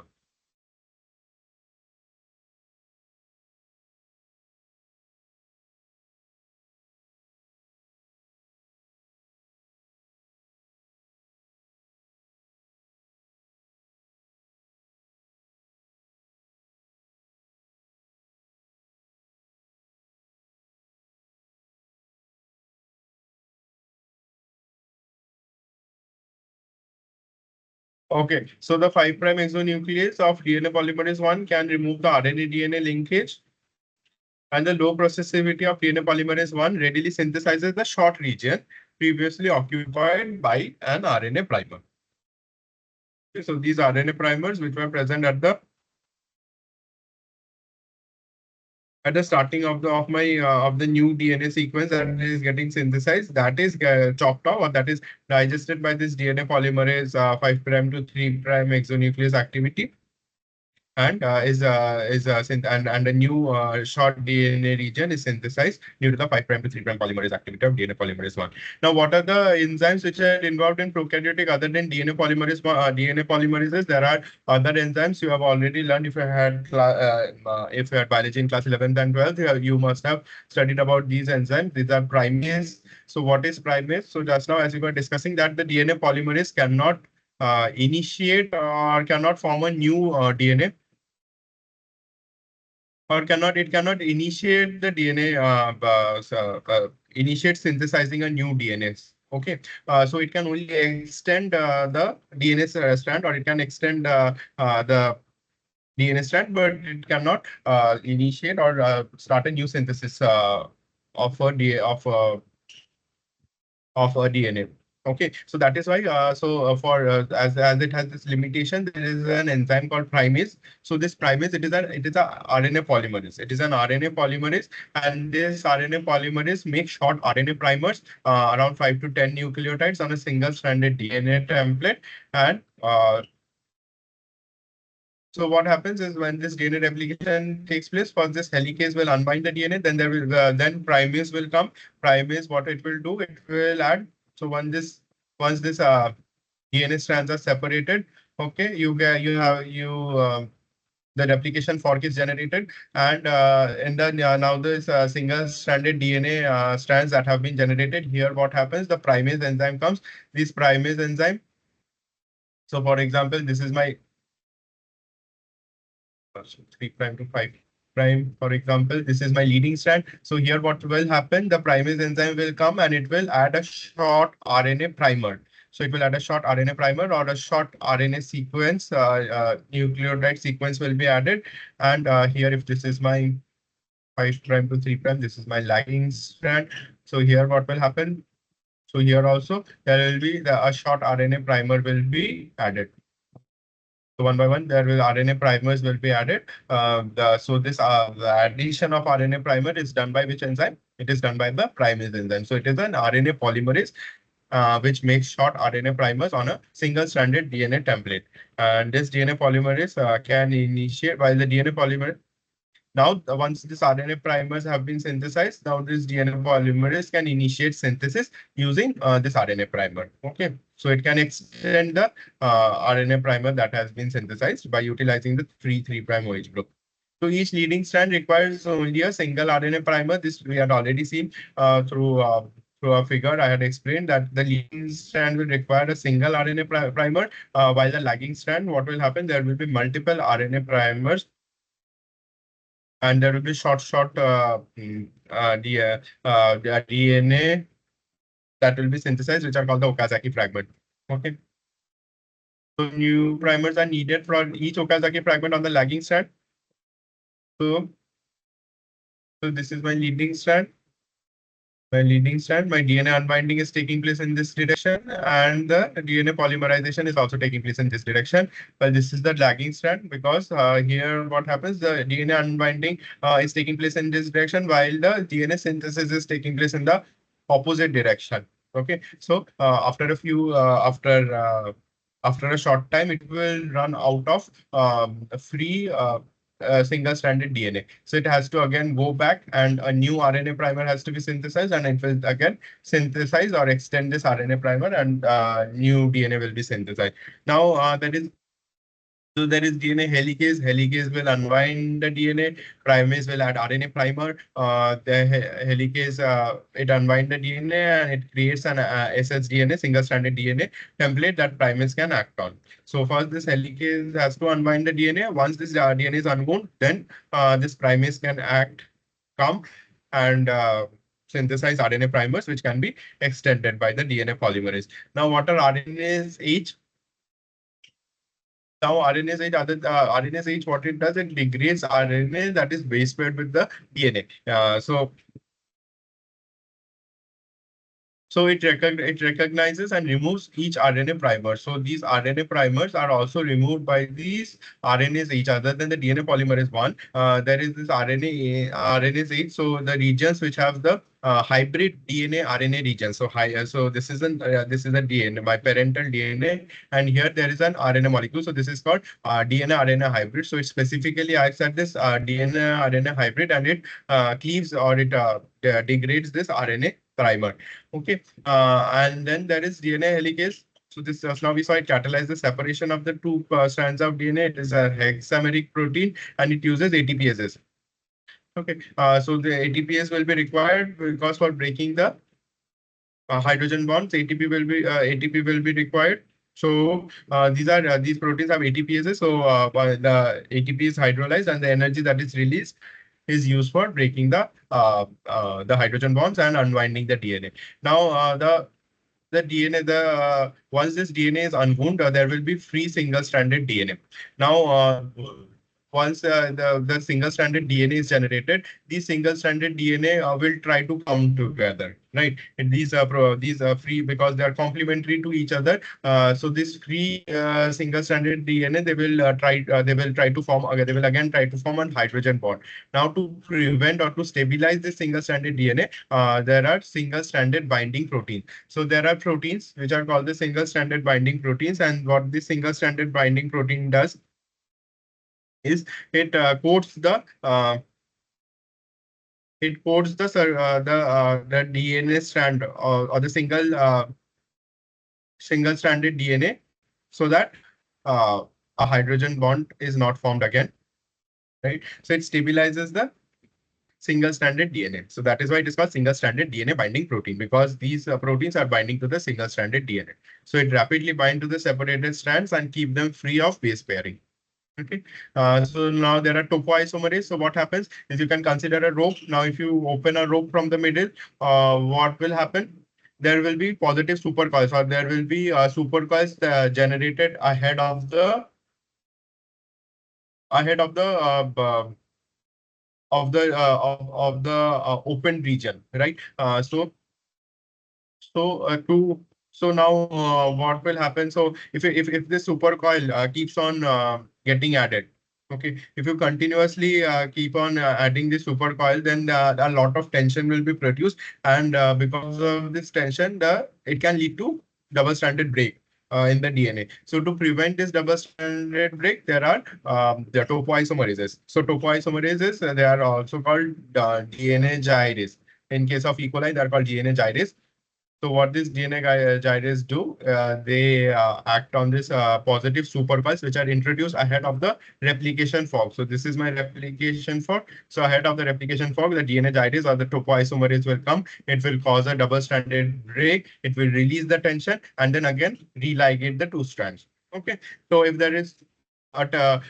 Okay, so the 5' exonuclease of DNA polymerase 1 can remove the RNA DNA linkage, and the low processivity of DNA polymerase 1 readily synthesizes the short region previously occupied by an RNA primer. Okay, so these RNA primers which were present at the starting of the new DNA sequence that is getting synthesized, that is chopped off, or that is digested by this DNA polymerase 5' to 3' exonuclease activity, and and a new short DNA region is synthesized due to the 5' to 3' polymerase activity of DNA polymerase 1. Now, what are the enzymes which are involved in prokaryotic other than DNA polymerase DNA polymerases? There are other enzymes you have already learned if you had if you had biology in class 11th and 12th. You must have studied about these enzymes. These are primase. So what is primase? So just now, as we were discussing, that the DNA polymerase cannot initiate or cannot form a new DNA, or cannot initiate the DNA initiate synthesizing a new DNA. Okay, so it can only extend the DNA strand, or it can extend the DNA strand, but it cannot initiate or start a new synthesis of a DNA. Okay, so that is why. For as it has this limitation, there is an enzyme called primase. So this primase, it is a RNA polymerase. It is an RNA polymerase, and this RNA polymerase makes short RNA primers around 5 to 10 nucleotides on a single-stranded DNA template. And so what happens is when this DNA replication takes place, first this helicase will unbind the DNA, then there will then primase will come. Primase, what it will do, it will add. So once this DNA strands are separated, okay, the replication fork is generated, and in the now this single-stranded DNA strands that have been generated here, what happens? The primase enzyme comes. This primase enzyme. So for example, this is my 3' to 5'. prime, for example, this is my leading strand. So here what will happen, the primase enzyme will come and it will add a short RNA primer. So it will add a short RNA primer or a short RNA sequence, nucleotide sequence will be added. And here, if this is my 5' to 3', this is my lagging strand. So here what will happen? So here also there will be a short RNA primer will be added. So one by one, there will RNA primers will be added. So this the addition of RNA primer is done by which enzyme? It is done by the primase enzyme. So it is an RNA polymerase which makes short RNA primers on a single-stranded DNA template. And this DNA polymerase can initiate while the DNA polymerase. Now, once these RNA primers have been synthesized, now this DNA polymerase can initiate synthesis using this RNA primer. Okay, so it can extend the RNA primer that has been synthesized by utilizing the 3' OH group. So each leading strand requires only a single RNA primer. This we had already seen through a figure. I had explained that the leading strand will require a single RNA primer, while the lagging strand, what will happen? There will be multiple RNA primers and there will be short the DNA that will be synthesized, which are called the Okazaki fragment. Okay. So new primers are needed for each Okazaki fragment on the lagging strand. So, so this is my leading strand. My DNA unbinding is taking place in this direction, and the DNA polymerization is also taking place in this direction. Well, this is the lagging strand because here what happens, the DNA unbinding is taking place in this direction, while the DNA synthesis is taking place in the opposite direction. Okay, so after a short time, it will run out of free single-stranded DNA. So it has to again go back and a new RNA primer has to be synthesized and it will again synthesize or extend this RNA primer and new DNA will be synthesized. Now so there is DNA helicase. Helicase will unwind the DNA. Primase will add RNA primer. The helicase it unwind the DNA and it creates an ssDNA, single-stranded DNA template that primase can act on. So first, this helicase has to unwind the DNA. Once this DNA is unwound, then this primase can come and synthesize RNA primers, which can be extended by the DNA polymerase. Now, what are RNase H? Now, RNase H, what it does, it degrades RNA that is base paired with the DNA. So it recognizes and removes each RNA primer. So these RNA primers are also removed by these RNase H. Other than the DNA polymerase one, there is this RNase H. So the regions which have the hybrid DNA RNA region. So so this is a DNA, my parental DNA, and here there is an RNA molecule. So this is called DNA RNA hybrid. So it specifically acts at this DNA RNA hybrid, and it cleaves or it degrades this RNA primer. Okay, and then there is DNA helicase. So this just now we saw it catalyze the separation of the two strands of DNA. It is a hexameric protein and it uses ATPases. Okay, so the ATPase will be required because for breaking the hydrogen bonds, ATP will be required. So these proteins have ATPases. So the ATP is hydrolyzed and the energy that is released is used for breaking the hydrogen bonds and unwinding the DNA. Now the DNA once this DNA is unwound, there will be free single-stranded DNA. Now once the single-stranded DNA is generated, these single-stranded DNA will try to come together, right? And these are free because they are complementary to each other. So this free single-stranded DNA, they will try to form again. They will again try to form a hydrogen bond. Now to prevent or to stabilize this single-stranded DNA, there are single-stranded binding proteins. So there are proteins which are called the single-stranded binding proteins, and what this single-stranded binding protein does is it coats the DNA strand or the single-stranded DNA so that a hydrogen bond is not formed again, right? So it stabilizes the single-stranded DNA. So that is why it is called single-stranded DNA binding protein, because these proteins are binding to the single-stranded DNA. So it rapidly binds to the separated strands and keep them free of base pairing. Okay. So now there are topoisomerase. So what happens is you can consider a rope. Now, if you open a rope from the middle, what will happen? There will be positive supercoils, or there will be supercoils generated ahead of the of the open region, right? So to so now what will happen? So if this supercoil keeps on getting added, okay, if you continuously keep on adding this supercoil, then a lot of tension will be produced, and because of this tension, it can lead to double-stranded break in the DNA. So to prevent this double-stranded break, there are the topoisomerases. So topoisomerases, they are also called DNA gyrase. In case of E. coli, they are called DNA gyrase. So what these DNA gyres do, they act on this positive superbugs which are introduced ahead of the replication fork. So this is my replication fork. So ahead of the replication fork, the DNA gyres or the topoisomerase will come. It will cause a double-stranded break. It will release the tension and then again religate the two strands. Okay. So if there is a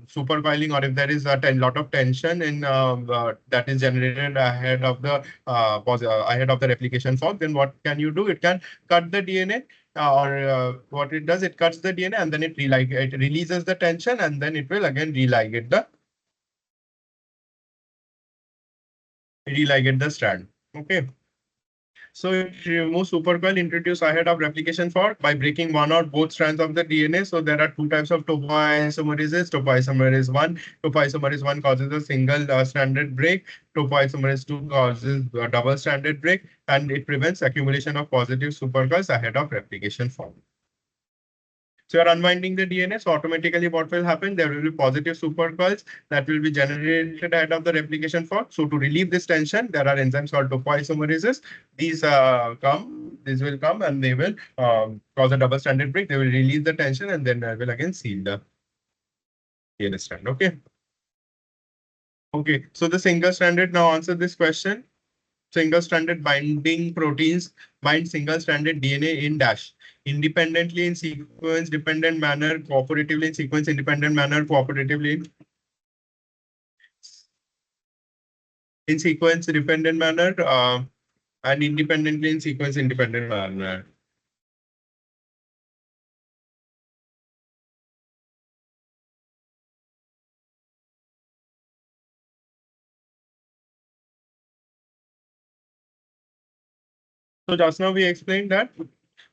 supercoiling or if there is a lot of tension in that is generated ahead of the replication fork, then what can you do? It can cut the DNA, or what it does, it cuts the DNA and then it releases the tension and then it will again religate the strand. Okay. So it removes supercoil introduced ahead of replication fork by breaking one or both strands of the DNA. So there are two types of topoisomerases. Topoisomerase 1 causes a single stranded break. Topoisomerase 2 causes a double stranded break, and it prevents accumulation of positive supercoils ahead of replication fork. So you're unwinding the DNA, so automatically what will happen? There will be positive supercoils that will be generated ahead of the replication fork. So to relieve this tension, there are enzymes called topoisomerases. These will come and they will cause a double-stranded break. They will release the tension and then will again seal the DNA strand. Okay. Okay. So the single-stranded now answer this question. Single-stranded binding proteins bind single-stranded DNA in dash independently in sequence dependent manner, cooperatively in sequence independent manner, cooperatively in sequence dependent manner, and independently in sequence independent manner. So just now we explained that.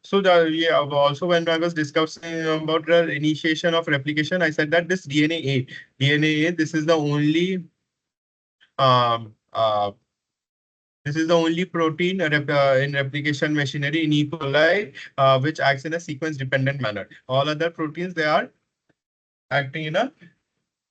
So yeah, also when I was discussing about the initiation of replication, I said that this DNA, this is the only um, uh, this is the only protein in replication machinery in E. coli which acts in a sequence-dependent manner. All other proteins, they are acting in a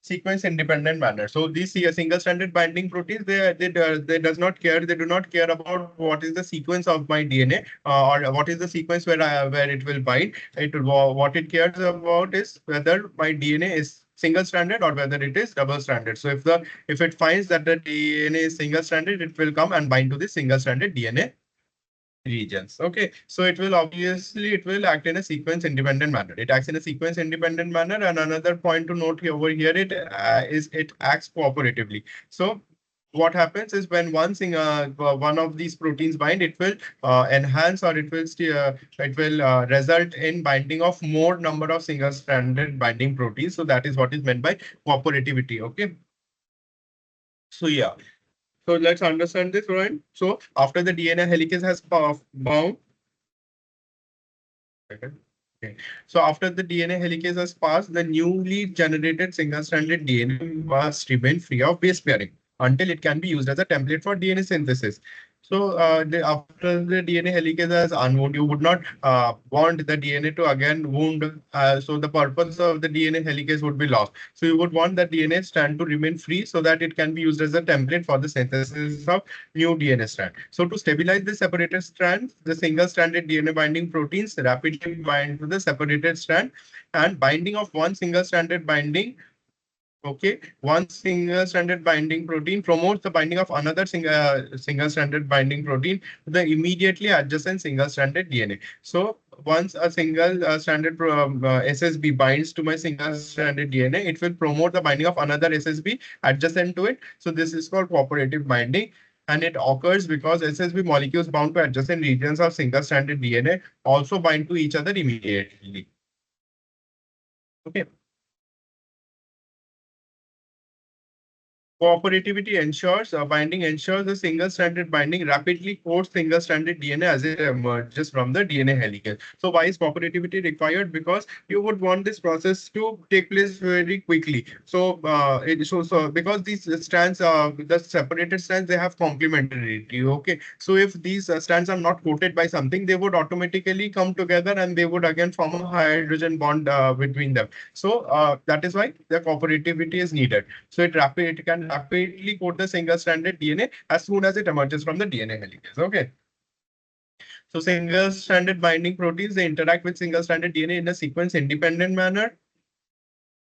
sequence independent manner. So these single stranded binding proteins, they does not care. They do not care about what is the sequence of my DNA or what is the sequence where it will bind. What it cares about is whether my DNA is single stranded or whether it is double stranded. So if it finds that the DNA is single stranded, it will come and bind to the single stranded DNA regions. Okay, so it will act in a sequence independent manner. It acts in a sequence independent manner, and another point to note here over here is it acts cooperatively. So what happens is when one of these proteins bind, it will enhance or it will result in binding of more number of single stranded binding proteins. So that is what is meant by cooperativity. Okay, so yeah. So let's understand this, right? So after the DNA helicase has bound. Okay. So after the DNA helicase has passed, the newly generated single-stranded DNA must remain free of base pairing until it can be used as a template for DNA synthesis. So after the DNA helicase has unwound, you would not want the DNA to again wound. So the purpose of the DNA helicase would be lost. So you would want the DNA strand to remain free so that it can be used as a template for the synthesis of new DNA strand. So to stabilize the separated strands, the single-stranded DNA binding proteins rapidly bind to the separated strand, and binding of one single-stranded binding Okay, one single-stranded binding protein promotes the binding of another single-stranded binding protein to the immediately adjacent single-stranded DNA. So once a single-stranded SSB binds to my single-stranded DNA, it will promote the binding of another SSB adjacent to it. So this is called cooperative binding. And it occurs because SSB molecules bound to adjacent regions of single-stranded DNA also bind to each other immediately. Okay. Cooperativity ensures binding ensures the single-stranded binding rapidly coats single-stranded DNA as it emerges from the DNA helical. So why is cooperativity required? Because you would want this process to take place very quickly. So because these strands, the separated strands, they have complementarity. Okay, so if these strands are not coated by something, they would automatically come together and they would again form a hydrogen bond between them. So that is why the cooperativity is needed. So it can rapidly coat the single-stranded DNA as soon as it emerges from the DNA helices. Okay. So single-stranded binding proteins, they interact with single-stranded DNA in a sequence-independent manner.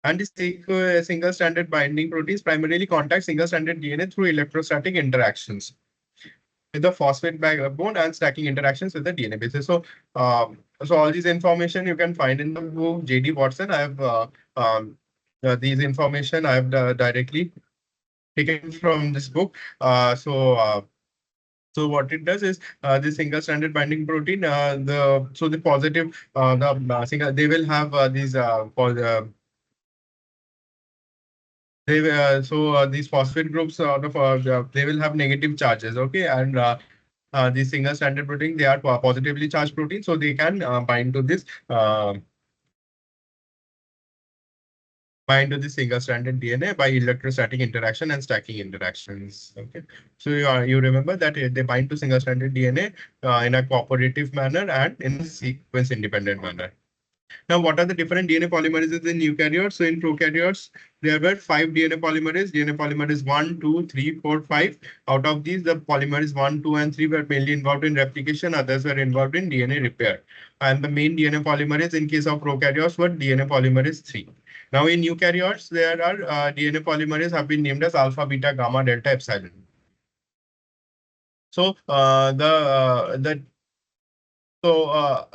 And the single-stranded binding proteins primarily contact single-stranded DNA through electrostatic interactions with the phosphate backbone and stacking interactions with the DNA bases. So all these information you can find in the book J.D. Watson. I have these information I have directly taken from this book. So what it does is the single-stranded binding protein. The positive the single they will have these these phosphate groups they will have negative charges. Okay, and the single-stranded protein, they are positively charged protein, so they can bind to the single-stranded DNA by electrostatic interaction and stacking interactions. Okay, so you remember that they bind to single-stranded DNA in a cooperative manner and in a sequence-independent manner. Now, what are the different DNA polymerases in eukaryotes? So, in prokaryotes, there were five DNA polymerases. DNA polymerase 1, 2, 3, 4, 5. Out of these, the polymerase 1, 2, and 3 were mainly involved in replication. Others were involved in DNA repair. And the main DNA polymerase in case of prokaryotes were DNA polymerase 3. Now, in eukaryotes, there are DNA polymerase have been named as alpha, beta, gamma, delta, epsilon. So, so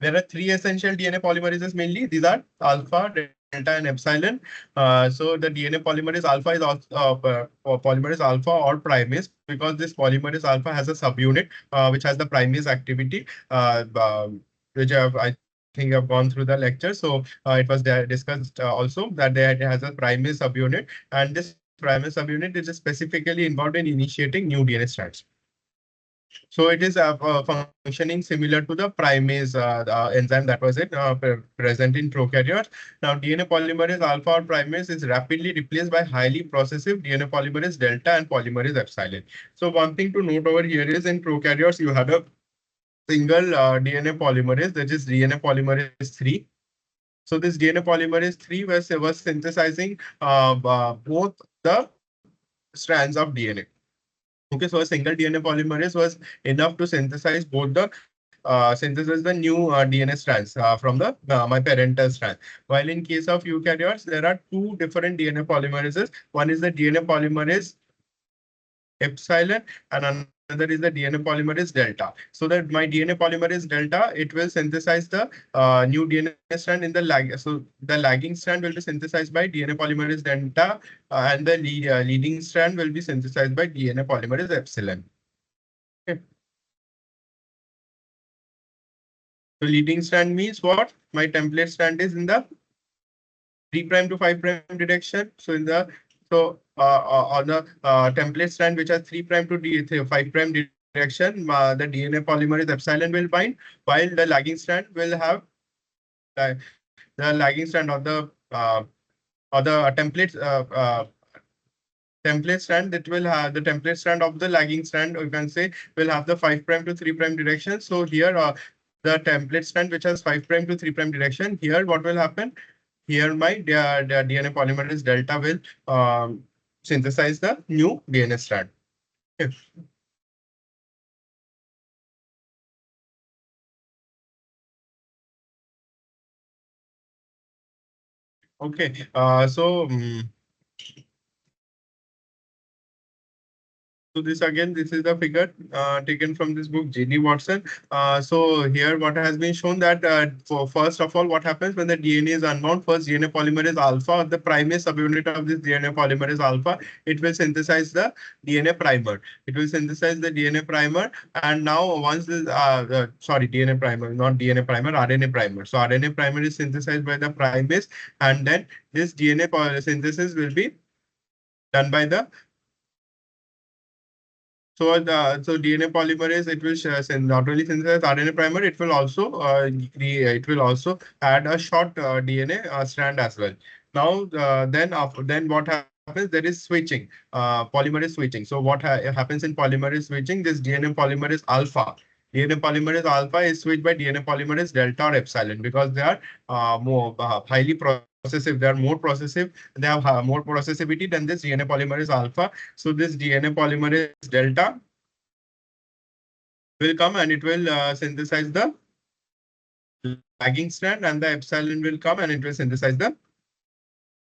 there are three essential DNA polymerases mainly. These are alpha, delta, and epsilon. So the DNA polymerase alpha is also polymerase alpha or primase because this polymerase alpha has a subunit which has the primase activity, which I think I've gone through the lecture. So it was discussed also that it has a primase subunit, and this primase subunit is specifically involved in initiating new DNA strands. So it is functioning similar to the primase enzyme that was present in prokaryotes. Now DNA polymerase alpha or primase is rapidly replaced by highly processive DNA polymerase delta and polymerase epsilon. So one thing to note over here is in prokaryotes you had a single DNA polymerase, that is DNA polymerase 3. So this DNA polymerase 3 was synthesizing both the strands of DNA. Okay, so a single DNA polymerase was enough to synthesize both synthesize the new DNA strands from the my parental strand. While in case of eukaryotes, there are two different DNA polymerases. One is the DNA polymerase epsilon, and another is the DNA polymerase delta. So that my DNA polymerase delta, it will synthesize the new DNA strand in the lag. So the lagging strand will be synthesized by DNA polymerase delta, and the leading strand will be synthesized by DNA polymerase epsilon. Okay. So leading strand means what? My template strand is in the 3 prime to 5 prime direction. So in the on the template strand which has 3 prime to 5 prime direction, the DNA polymerase epsilon will bind, while the lagging strand will have uh, the lagging strand of the or the template strand that will have the template strand of the lagging strand, you can say, will have the 5 prime to 3 prime direction. So here the template strand which has 5 prime to 3 prime direction, here what will happen? Here my the DNA polymerase delta will synthesize the new DNA strand. Okay. Okay. So this again, this is the figure taken from this book, J.D. Watson. So here what has been shown that for first of all, what happens when the DNA is unbound? First, DNA polymerase alpha, the primase subunit of this DNA polymerase alpha, it will synthesize the DNA primer. It will synthesize the DNA primer, and now once this, sorry, DNA primer, not DNA primer, RNA primer. So RNA primer is synthesized by the primase, and then this DNA synthesis will be done by the so DNA polymerase, it will not only synthesize RNA primer, it will also it will also add a short DNA strand as well. Now then what happens? There is switching, polymerase switching. So what happens in polymerase switching? This DNA polymerase alpha. DNA polymerase alpha is switched by DNA polymerase delta or epsilon because they are more highly processive. They are more processive. They have more processivity than this DNA polymerase alpha. So this DNA polymerase delta will come and it will synthesize the lagging strand, and the epsilon will come and it will synthesize the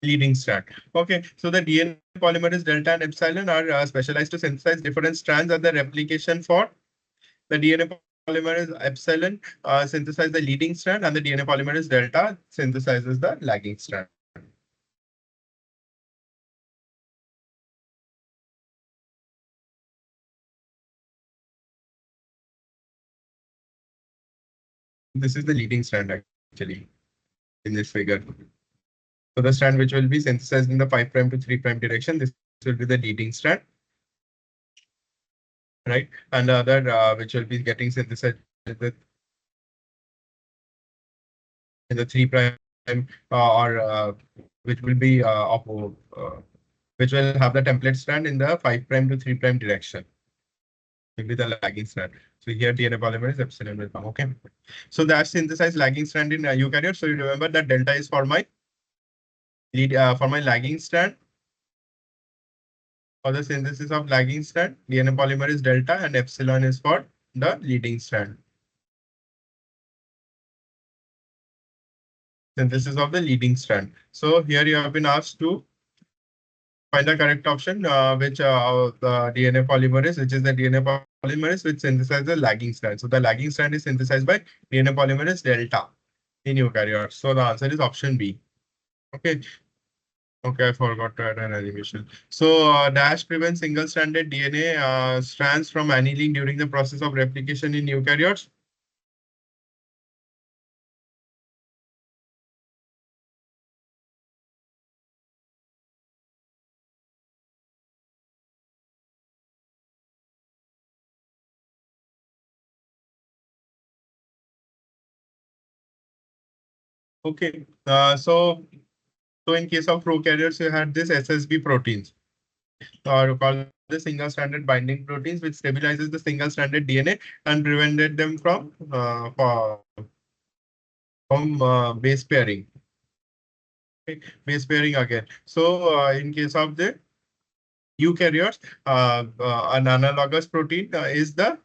leading strand. Okay, so the DNA polymerase delta and epsilon are specialized to synthesize different strands, and the replication for the DNA polymerase epsilon synthesize the leading strand, and the DNA polymerase delta synthesizes the lagging strand. This is the leading strand actually in this figure. So the strand which will be synthesized in the 5' to 3' direction, this will be the leading strand, right? And the other which will be getting synthesized in the 3' or which will be which will have the template strand in the 5' to 3' direction. Will be the lagging strand. So here DNA polymerase epsilon will come. Okay. So that's synthesized lagging strand in eukaryote. So you remember that delta is for my lead for my lagging strand. For the synthesis of lagging strand, DNA polymerase delta, and epsilon is for the leading strand. Synthesis of the leading strand. So here you have been asked to find the correct option, which the DNA polymerase, which is the DNA polymerase, which synthesizes the lagging strand. So the lagging strand is synthesized by DNA polymerase delta in eukaryotes. So the answer is option B. Okay. Okay, I forgot to add an animation. So dash prevents single-stranded DNA strands from annealing during the process of replication in eukaryotes. Okay. So in case of prokaryotes, you had this SSB proteins, or called the single-stranded binding proteins, which stabilizes the single-stranded DNA and prevented them from base pairing. Okay. Base pairing again. So in case of the eukaryotes, an analogous protein is the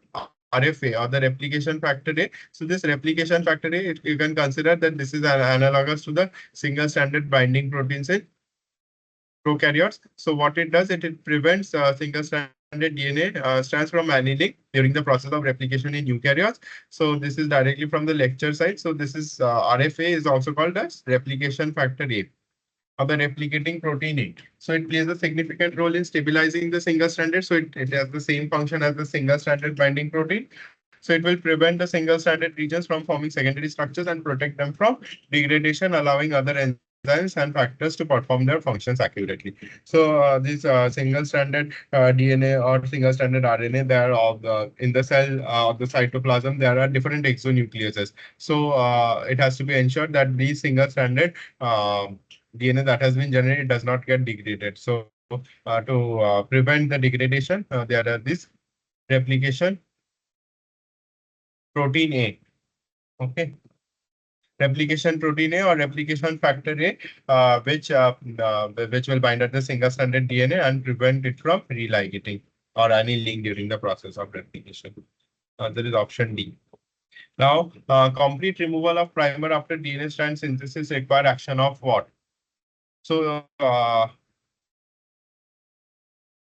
RFA, or the replication factor A. So this replication factor A, you can consider that this is analogous to the single-stranded binding proteins in prokaryotes. So what it does, it prevents single-stranded DNA strands from annealing during the process of replication in eukaryotes. So this is directly from the lecture side. So this is RFA is also called as replication factor A, of the replicating protein A. So it plays a significant role in stabilizing the single-stranded. So it has the same function as the single-stranded binding protein. So it will prevent the single-stranded regions from forming secondary structures and protect them from degradation, allowing other enzymes and factors to perform their functions accurately. So these single-stranded DNA or single-stranded RNA, they are of in the cell of the cytoplasm. There are different exonucleases. So it has to be ensured that these single-stranded DNA that has been generated does not get degraded. So to prevent the degradation, there are this replication protein A. Okay. Replication protein A or replication factor A, which will bind at the single-stranded DNA and prevent it from religating or annealing during the process of replication. That is option D. Now, complete removal of primer after DNA strand synthesis require action of what? So, so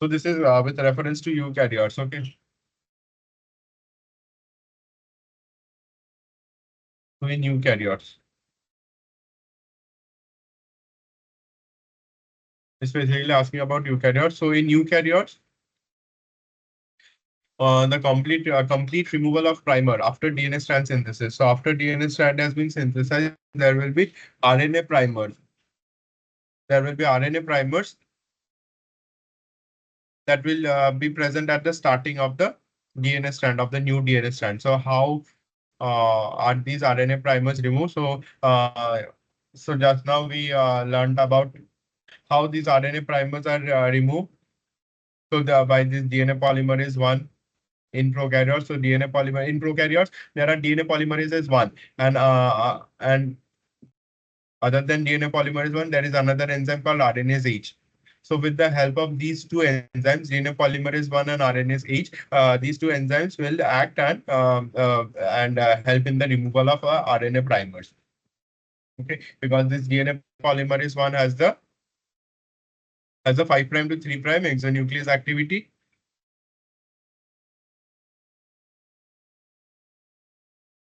this is with reference to eukaryotes. Okay. So in eukaryotes, it's basically asking about eukaryotes. So in eukaryotes, the complete removal of primer after DNA strand synthesis. So after DNA strand has been synthesized, there will be RNA primers. There will be RNA primers that will be present at the starting of the DNA strand of the new DNA strand. So how are these RNA primers removed? So just now we learned about how these RNA primers are removed. So by this DNA polymerase one in prokaryotes. So DNA polymer in prokaryotes there are DNA polymerases one, and other than DNA polymerase one there is another enzyme called RNase H. So with the help of these two enzymes, DNA polymerase one and RNase H, these two enzymes will act and help in the removal of RNA primers. Okay, because this DNA polymerase one has a 5 prime to 3 prime exonuclease activity.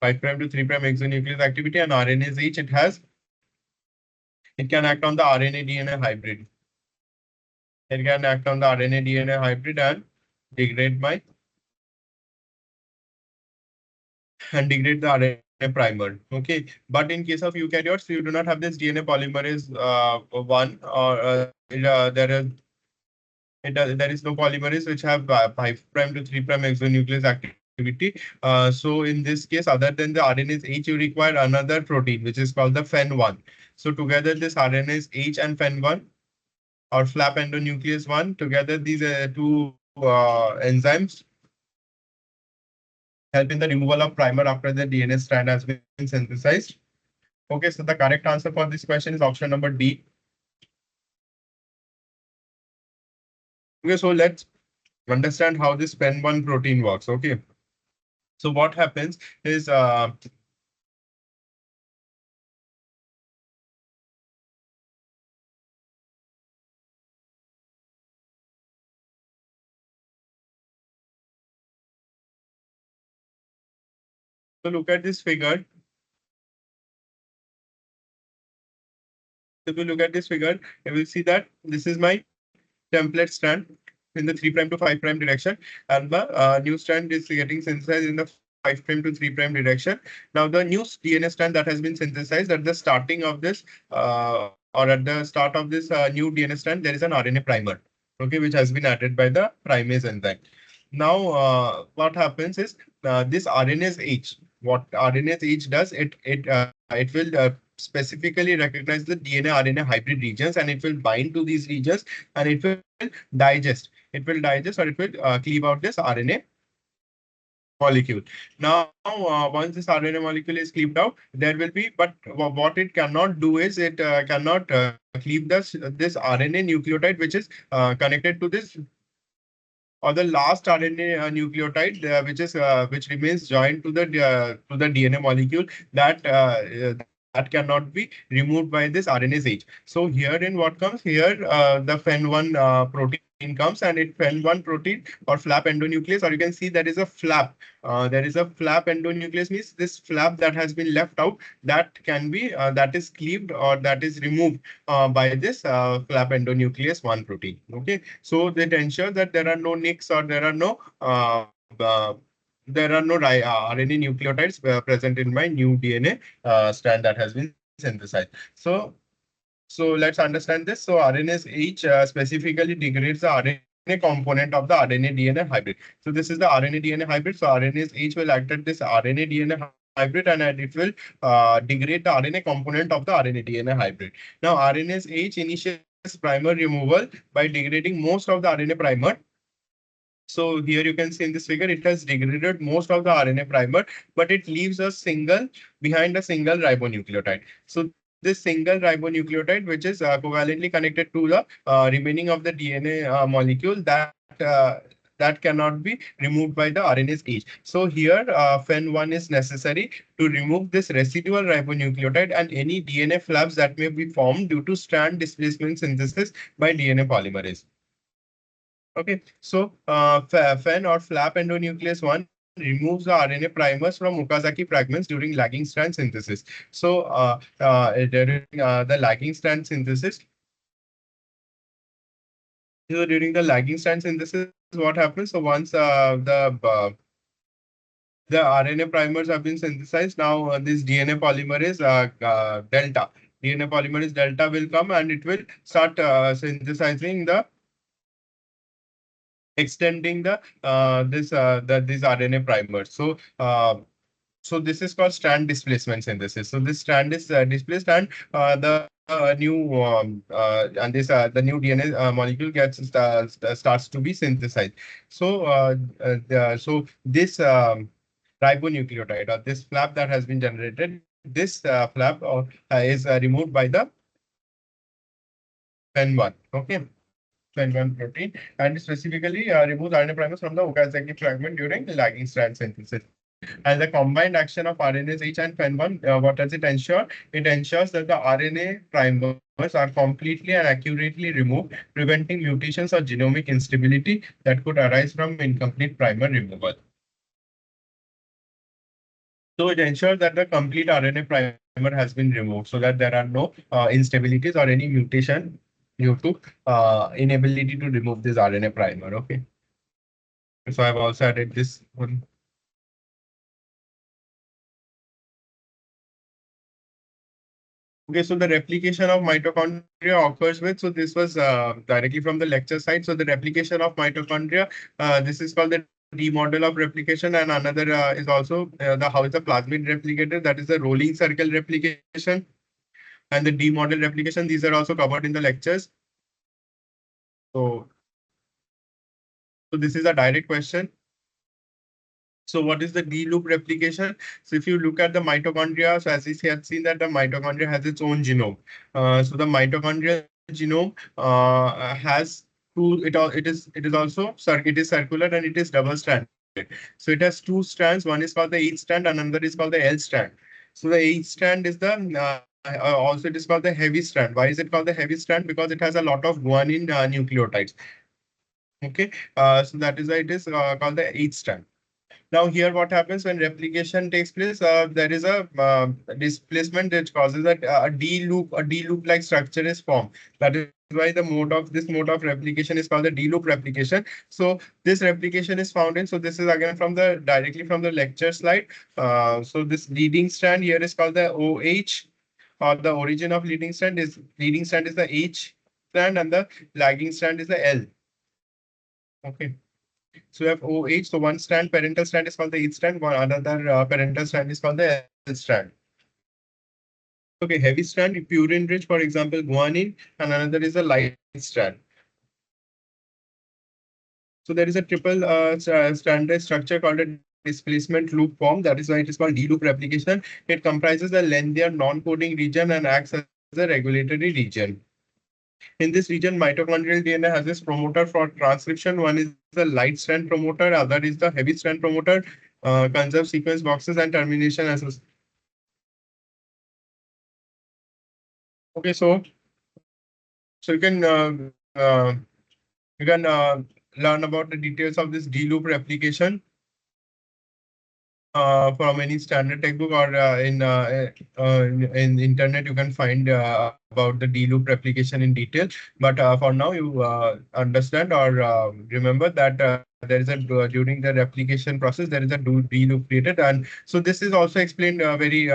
5 prime to 3 prime exonuclease activity, and RNase H it can act on the RNA DNA hybrid. It can act on the RNA DNA hybrid and degrade my and degrade the RNA primer. Okay, but in case of eukaryotes, you do not have this DNA polymerase one, or there is no polymerase which have 5 prime to 3 prime exonuclease activity. So in this case, other than the RNase H, you require another protein which is called the FEN1. So together, this RNase H and FEN1 or flap endonuclease one together, these two enzymes help in the removal of primer after the DNA strand has been synthesized. Okay, so the correct answer for this question is option number D. Okay, so let's understand how this PEN1 protein works. Okay, so what happens is so look at this figure. If you look at this figure, you will see that this is my template strand in the 3 prime to 5 prime direction, and the new strand is getting synthesized in the 5 prime to 3 prime direction. Now, the new DNA strand that has been synthesized at the starting of this or at the start of this new DNA strand, there is an RNA primer, okay, which has been added by the primase enzyme. Now, what happens is this RNase H. What RNase H does, it will specifically recognize the DNA RNA hybrid regions, and it will bind to these regions, and it will digest. It will digest, or it will cleave out this RNA molecule. Now, once this RNA molecule is cleaved out, there will be, but what it cannot do is it cannot cleave this RNA nucleotide, which is connected to this, or the last RNA nucleotide, which remains joined to the DNA molecule, that cannot be removed by this RNase H. So here in what comes here, the FEN1 protein comes, and it FEN1 protein or flap endonuclease, or you can see there is a flap. There is a flap endonuclease, means this flap that has been left out, that is cleaved or that is removed by this flap endonuclease 1 protein. Okay, so that ensures that there are no nicks, or uh, there are no RNA nucleotides present in my new DNA strand that has been synthesized. So let's understand this. So RNase H specifically degrades the RNA component of the RNA DNA hybrid. So this is the RNA DNA hybrid. So RNase H will act at this RNA DNA hybrid, and it will degrade the RNA component of the RNA DNA hybrid. Now RNase H initiates primer removal by degrading most of the RNA primer. So here you can see in this figure, it has degraded most of the RNA primer, but it leaves a single ribonucleotide. So this single ribonucleotide, which is covalently connected to the remaining of the DNA molecule, that cannot be removed by the RNase H. So here FEN1 is necessary to remove this residual ribonucleotide and any DNA flaps that may be formed due to strand displacement synthesis by DNA polymerase. Okay, so FEN or flap endonuclease 1 removes the RNA primers from Okazaki fragments during lagging strand synthesis. So during the lagging strand synthesis, what happens? So once the RNA primers have been synthesized, now this DNA polymerase delta will come and it will start synthesizing the extending the these RNA primers. So this is called strand displacement synthesis. So this strand is displaced and the new and this the new DNA molecule starts to be synthesized. So so this ribonucleotide or this flap that has been generated, this flap is removed by the FEN1. Okay. FEN1 protein and specifically removes RNA primers from the Okazaki fragment during lagging strand synthesis. And the combined action of RNase H and FEN1, what does it ensure? It ensures that the RNA primers are completely and accurately removed, preventing mutations or genomic instability that could arise from incomplete primer removal. So it ensures that the complete RNA primer has been removed so that there are no instabilities or any mutation due to inability to remove this RNA primer. Okay. So I've also added this one. Okay, so the replication of mitochondria occurs with, so this was directly from the lecture side. So the replication of mitochondria, this is called the D model of replication, and another is also the how is the plasmid replicated, that is the rolling circle replication, and the D model replication. These are also covered in the lectures. So, so this is a direct question. So what is the D-loop replication? So if you look at the mitochondria, so as we had seen that the mitochondria has its own genome. So the mitochondrial genome has two. It is also it is circular and it is double stranded. So it has two strands. One is called the H strand, and another is called the L strand. So the H strand is the also it is called the heavy strand. Why is it called the heavy strand? Because it has a lot of guanine nucleotides. Okay, so that is why it is called the H strand. Now here what happens when replication takes place, there is a displacement which causes a D-loop like structure is formed. That is why this mode of replication is called the D-loop replication. So this replication is found in, so this is again from the directly from the lecture slide. So this leading strand here is called the OH, or the origin of leading strand is the H strand and the lagging strand is the L. Okay. So we have OH. So one strand, parental strand is called the H strand. One another parental strand is called the L strand. Okay, heavy strand, purine rich, for example, guanine, and another is a light strand. So there is a triple stranded structure called a displacement loop form. That is why it is called D-loop replication. It comprises the lengthier non-coding region and acts as a regulatory region. In this region, mitochondrial DNA has this promoter for transcription. One is the light strand promoter, other is the heavy strand promoter, conserve sequence boxes and termination associations. Okay, so you can learn about the details of this D-loop replication from any standard textbook or in internet. You can find about the D-loop replication in detail. But for now, you understand or remember that there is a during the replication process there is a D-loop created, and so this is also explained very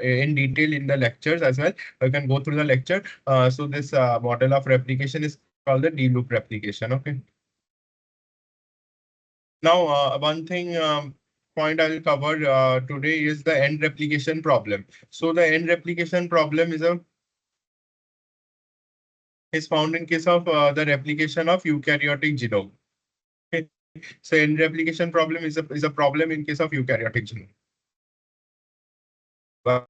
in detail in the lectures as well. You can go through the lecture. So this model of replication is called the D-loop replication. Okay. Now, one thing point I will cover today is the end replication problem. So the end replication problem is found in case of the replication of eukaryotic genome. Okay. So end replication problem is a problem in case of eukaryotic genome. While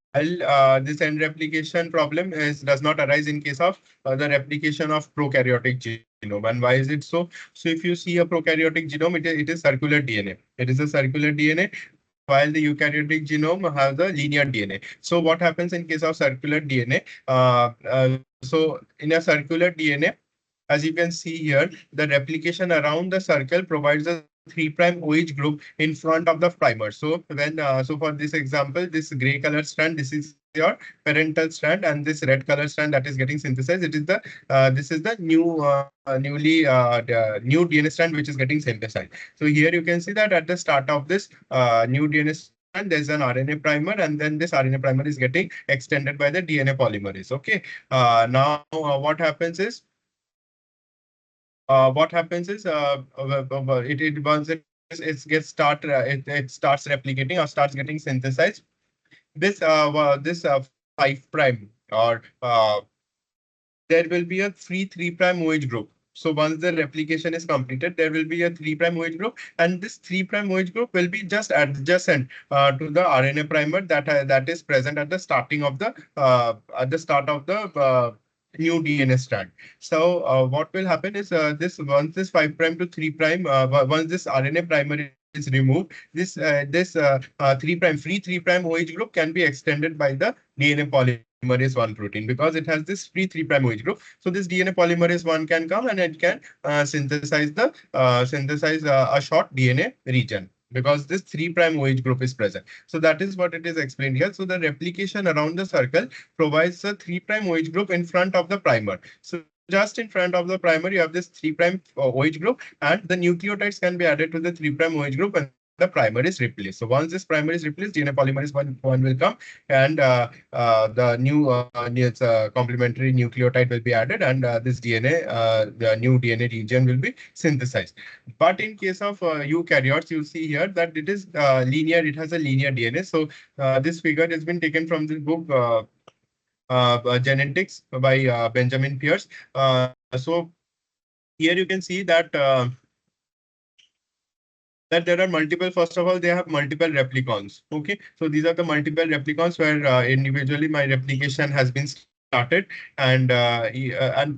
this end replication problem does not arise in case of the replication of prokaryotic genome. And why is it so? So if you see a prokaryotic genome, it is circular DNA. It is a circular DNA, while the eukaryotic genome has a linear DNA. So what happens in case of circular DNA? So in a circular DNA, as you can see here, the replication around the circle provides a 3' OH group in front of the primer. So for this example, this gray color strand, this is your parental strand, and this red color strand that is getting synthesized, it is the this is the new DNA strand which is getting synthesized. So here you can see that at the start of this new DNA strand, there's an RNA primer, and then this RNA primer is getting extended by the DNA polymerase. Okay. Now what happens is it once it gets it starts replicating or starts getting synthesized. This 5' or there will be a free 3' OH group. So once the replication is completed, there will be a 3' OH group, and this 3' OH group will be just adjacent to the RNA primer that is present at the start of the new DNA strand. So what will happen is this once this 5' to 3', once this RNA primer is removed, this 3' OH group can be extended by the DNA polymerase 1 protein, because it has this free 3' OH group. So this DNA polymerase 1 can come and it can synthesize a short DNA region, because this 3' OH group is present. So that is what it is explained here. So the replication around the circle provides a 3' OH group in front of the primer. So just in front of the primer, you have this 3' OH group, and the nucleotides can be added to the 3' OH group, and the primer is replaced. So once this primer is replaced, DNA polymerase one will come, and the complementary nucleotide will be added, and the new DNA region will be synthesized. But in case of eukaryotes, you see here that it is linear. It has a linear DNA. So this figure has been taken from the book Genetics by Benjamin Pierce. So here you can see that there are multiple. First of all, they have multiple replicons. Okay, so these are the multiple replicons where individually my replication has been started, and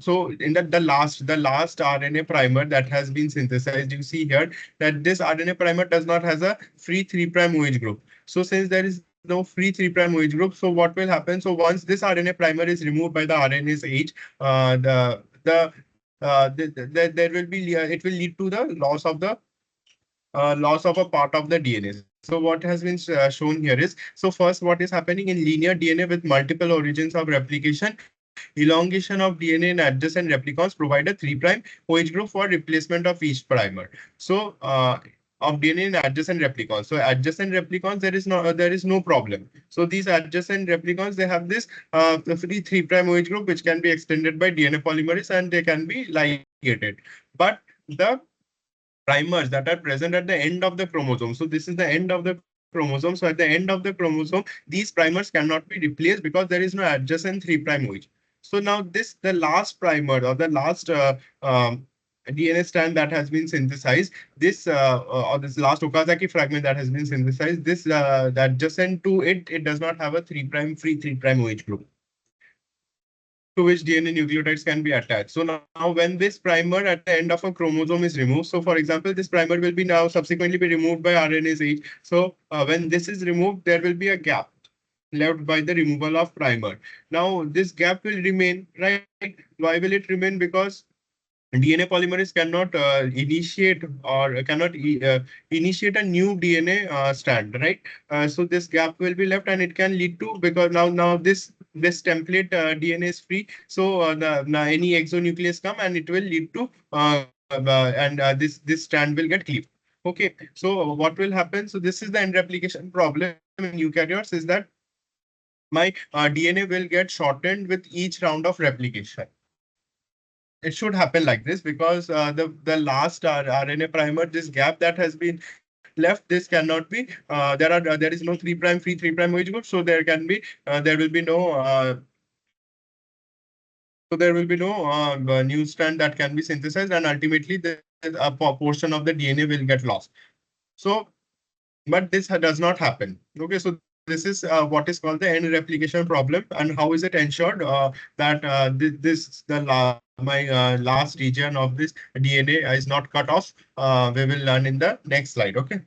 so in the last RNA primer that has been synthesized, you see here that this RNA primer does not has a free 3' OH group. So since there is no free 3' OH group, so what will happen? So once this RNA primer is removed by the RNase H, there will be it will lead to the loss of a part of the DNA. So what has been shown here is, so first what is happening in linear DNA with multiple origins of replication, elongation of DNA in adjacent replicons provide a 3' OH group for replacement of each primer. So of DNA in adjacent replicons. So adjacent replicons, there is no problem. So these adjacent replicons, they have this the free 3' OH group which can be extended by DNA polymerase, and they can be ligated. But the primers that are present at the end of the chromosome. So this is the end of the chromosome. So at the end of the chromosome, these primers cannot be replaced because there is no adjacent 3' OH. So now the last primer or the last DNA strand that has been synthesized, or this last Okazaki fragment that has been synthesized, this the adjacent to it does not have a 3' free 3' OH group to which DNA nucleotides can be attached. So now when this primer at the end of a chromosome is removed, so for example, this primer will be now subsequently be removed by RNase H. So when this is removed, there will be a gap left by the removal of primer. Now this gap will remain, right? Why will it remain? Because DNA polymerase cannot initiate or cannot initiate a new DNA strand, right? So this gap will be left, and it can lead to, because now this template DNA is free, so now any exonuclease come and it will lead to this strand will get cleaved. Okay, so what will happen? So this is the end replication problem in eukaryotes, is that my DNA will get shortened with each round of replication. It should happen like this, because the last RNA primer, this gap that has been left, this cannot be. There is no 3' free 3' OH group, so there will be no new strand that can be synthesized, and ultimately a portion of the DNA will get lost. So but this does not happen. Okay, so this this is what is called the end replication problem, and how is it ensured that this the my last region of this DNA is not cut off. We will learn in the next slide. Okay.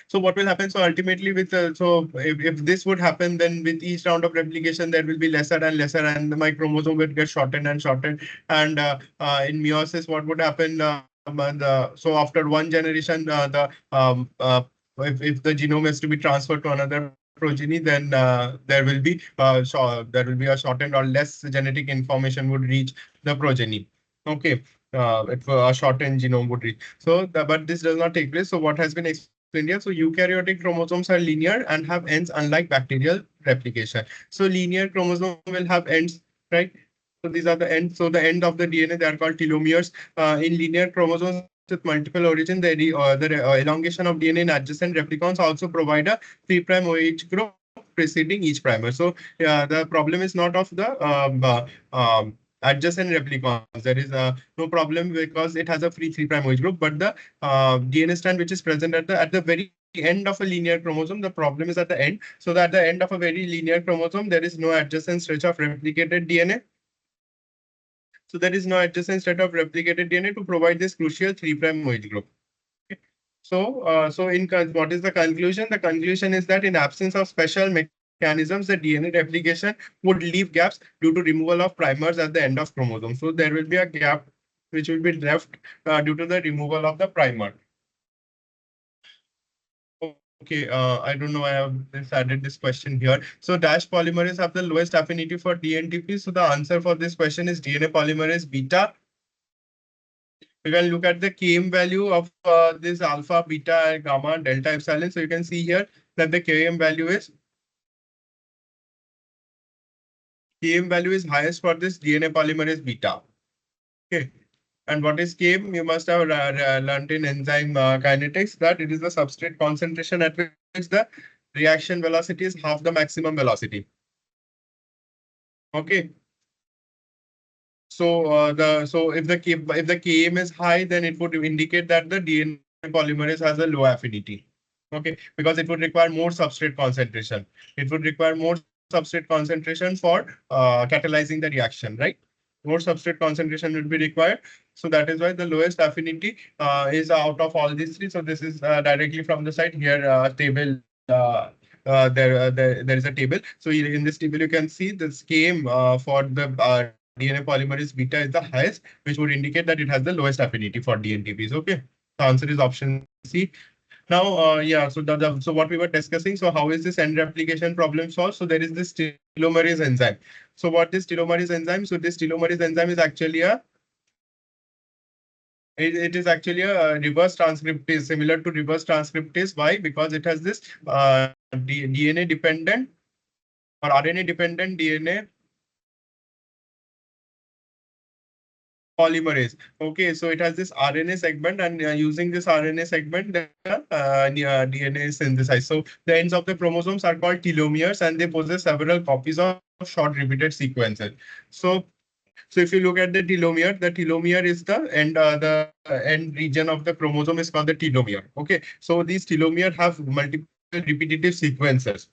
So what will happen? So ultimately, with if this would happen, then with each round of replication, there will be lesser and lesser, and my chromosome will get shortened and shortened. And in meiosis, what would happen? So after one generation, if the genome is to be transferred to another progeny, then there will be a shortened or less genetic information would reach the progeny. Okay. If a shortened genome would reach. So, but this does not take place. So, what has been explained here? So, eukaryotic chromosomes are linear and have ends, unlike bacterial replication. So, linear chromosome will have ends, right? So, these are the ends. So, the end of the DNA, they are called telomeres. In linear chromosomes with multiple origin, the elongation of DNA in adjacent replicons also provide a 3' OH group preceding each primer. So, the problem is not of the adjacent replicons. There is no problem because it has a free 3' OH group, but the DNA strand which is present at the very end of a linear chromosome, the problem is at the end. So that at the end of a very linear chromosome, there is no adjacent stretch of replicated DNA. So there is no adjacent set of replicated DNA to provide this crucial 3' OH group. What is the conclusion? The conclusion is that in absence of special mechanisms, the DNA replication would leave gaps due to removal of primers at the end of chromosome. So there will be a gap which will be left due to the removal of the primer. Okay, I don't know. I have this added this question here. So dash polymerase have the lowest affinity for DNTP. So the answer for this question is DNA polymerase beta. You can look at the Km value of this alpha, beta, gamma, delta, epsilon. So you can see here that the Km value is highest for this DNA polymerase beta. Okay. And what is Km? You must have learned in enzyme kinetics that it is the substrate concentration at which the reaction velocity is half the maximum velocity. Okay. So if the Km is high, then it would indicate that the DNA polymerase has a low affinity. Okay, because it would require more substrate concentration. It would require more substrate concentration for catalyzing the reaction, right? More substrate concentration would be required. So that is why the lowest affinity is out of all these three. So this is directly from the site here table. There is a table. So in this table, you can see the scheme for the DNA polymerase beta is the highest, which would indicate that it has the lowest affinity for DNTPs. Okay. The answer is option C. Now, yeah, so what we were discussing, so how is this end replication problem solved? So there is this telomerase enzyme. So what is telomerase enzyme? So this telomerase enzyme is actually it is actually a reverse transcriptase, similar to reverse transcriptase. Why? Because it has this DNA dependent or RNA dependent DNA polymerase. Okay, so it has this RNA segment, and using this RNA segment, the DNA is synthesized. So the ends of the chromosomes are called telomeres, and they possess several copies of short repeated sequences. So so if you look at the telomere is the end region of the chromosome is called the telomere. Okay, so these telomere have multiple repetitive sequences.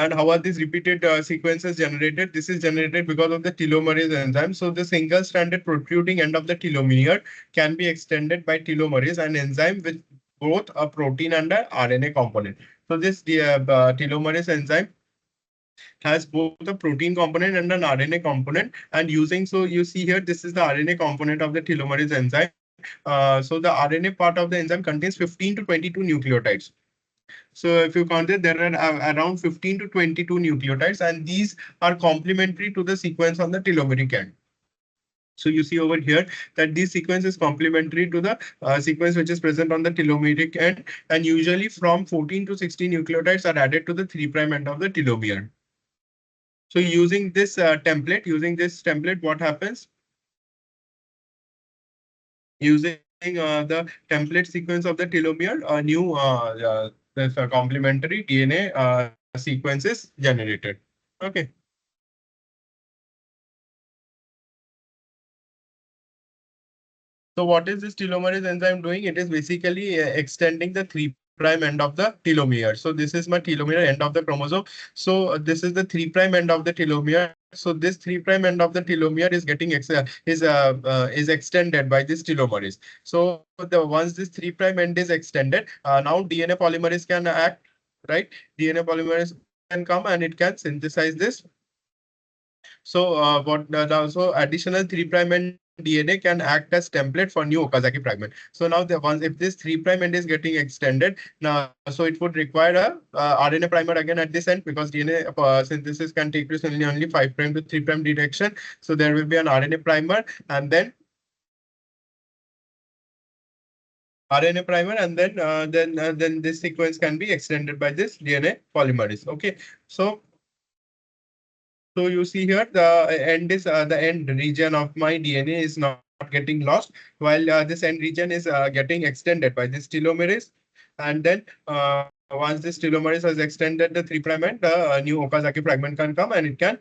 And how are these repeated sequences generated? This is generated because of the telomerase enzyme. So the single-stranded protruding end of the telomere can be extended by telomerase, an enzyme with both a protein and an RNA component. So this telomerase enzyme has both a protein component and an RNA component. And so you see here, this is the RNA component of the telomerase enzyme. So the RNA part of the enzyme contains 15 to 22 nucleotides. So if you count it, there are around 15 to 22 nucleotides, and these are complementary to the sequence on the telomeric end. So you see over here that this sequence is complementary to the sequence which is present on the telomeric end, and usually from 14 to 16 nucleotides are added to the 3' end of the telomere. So using this template, what happens? Using the template sequence of the telomere, a new this complementary DNA sequence is generated. Okay. So what is this telomerase enzyme doing? It is basically extending the 3' prime end of the telomere. So this is my telomere end of the chromosome. So this is the 3 prime end of the telomere. So this 3 prime end of the telomere is getting is extended by this telomerase. So once this 3 prime end is extended, now DNA polymerase can act, right? DNA polymerase can come and it can synthesize this. So what so additional 3 prime end DNA can act as template for new Okazaki fragment. So now the once if this 3 prime end is getting extended, now so it would require a RNA primer again at this end, because DNA synthesis can take place in only 5 prime to 3 prime direction. So there will be an RNA primer, and then then this sequence can be extended by this DNA polymerase. Okay, so you see here the end region of my DNA is not getting lost, while this end region is getting extended by this telomerase. And then once this telomerase has extended the 3 prime end, the new Okazaki fragment can come, and it can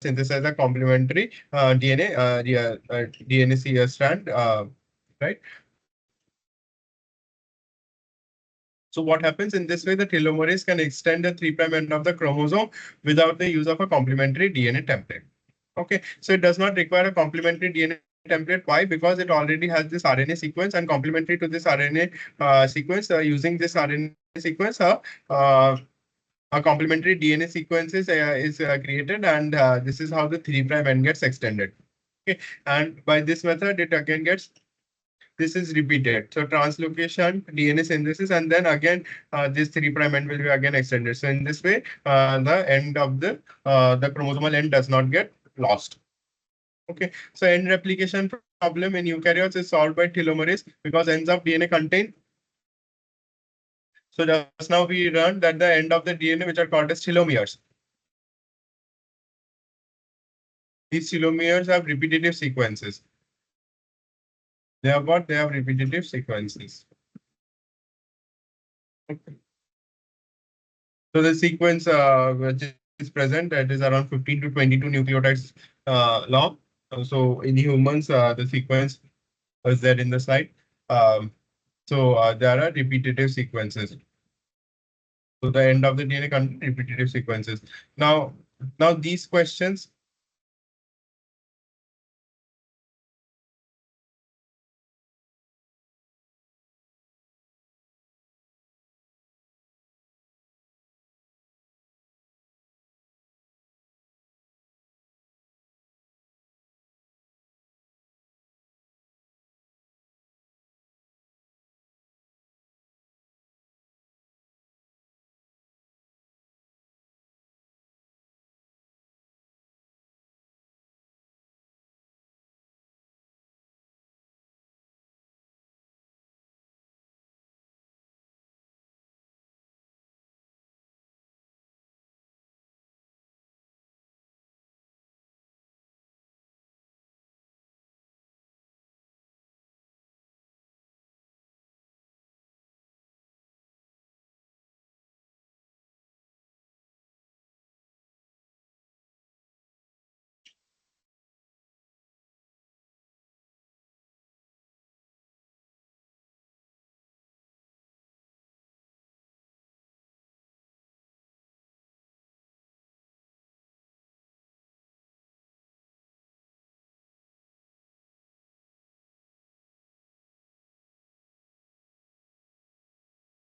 synthesize a complementary DNA strand, right? So what happens in this way, the telomerase can extend the 3 prime end of the chromosome without the use of a complementary DNA template. Okay, so it does not require a complementary DNA template. Why? Because it already has this RNA sequence, and complementary to this RNA sequence, using this RNA sequence, a complementary DNA sequence is created, and this is how the 3 prime end gets extended. Okay, and by this method, it again gets this is repeated. So translocation, DNA synthesis, and then again this 3 prime end will be again extended. So in this way, the end of the chromosomal end does not get lost. Okay. So end replication problem in eukaryotes is solved by telomerase, because ends of DNA contain. So just now we learned that the end of the DNA, which are called as telomeres. These telomeres have repetitive sequences. They have repetitive sequences. Okay. So the sequence which is present, that is around 15 to 22 nucleotides long. So in humans, the sequence is there in the slide. So there are repetitive sequences. So the end of the DNA contain repetitive sequences. Now these questions.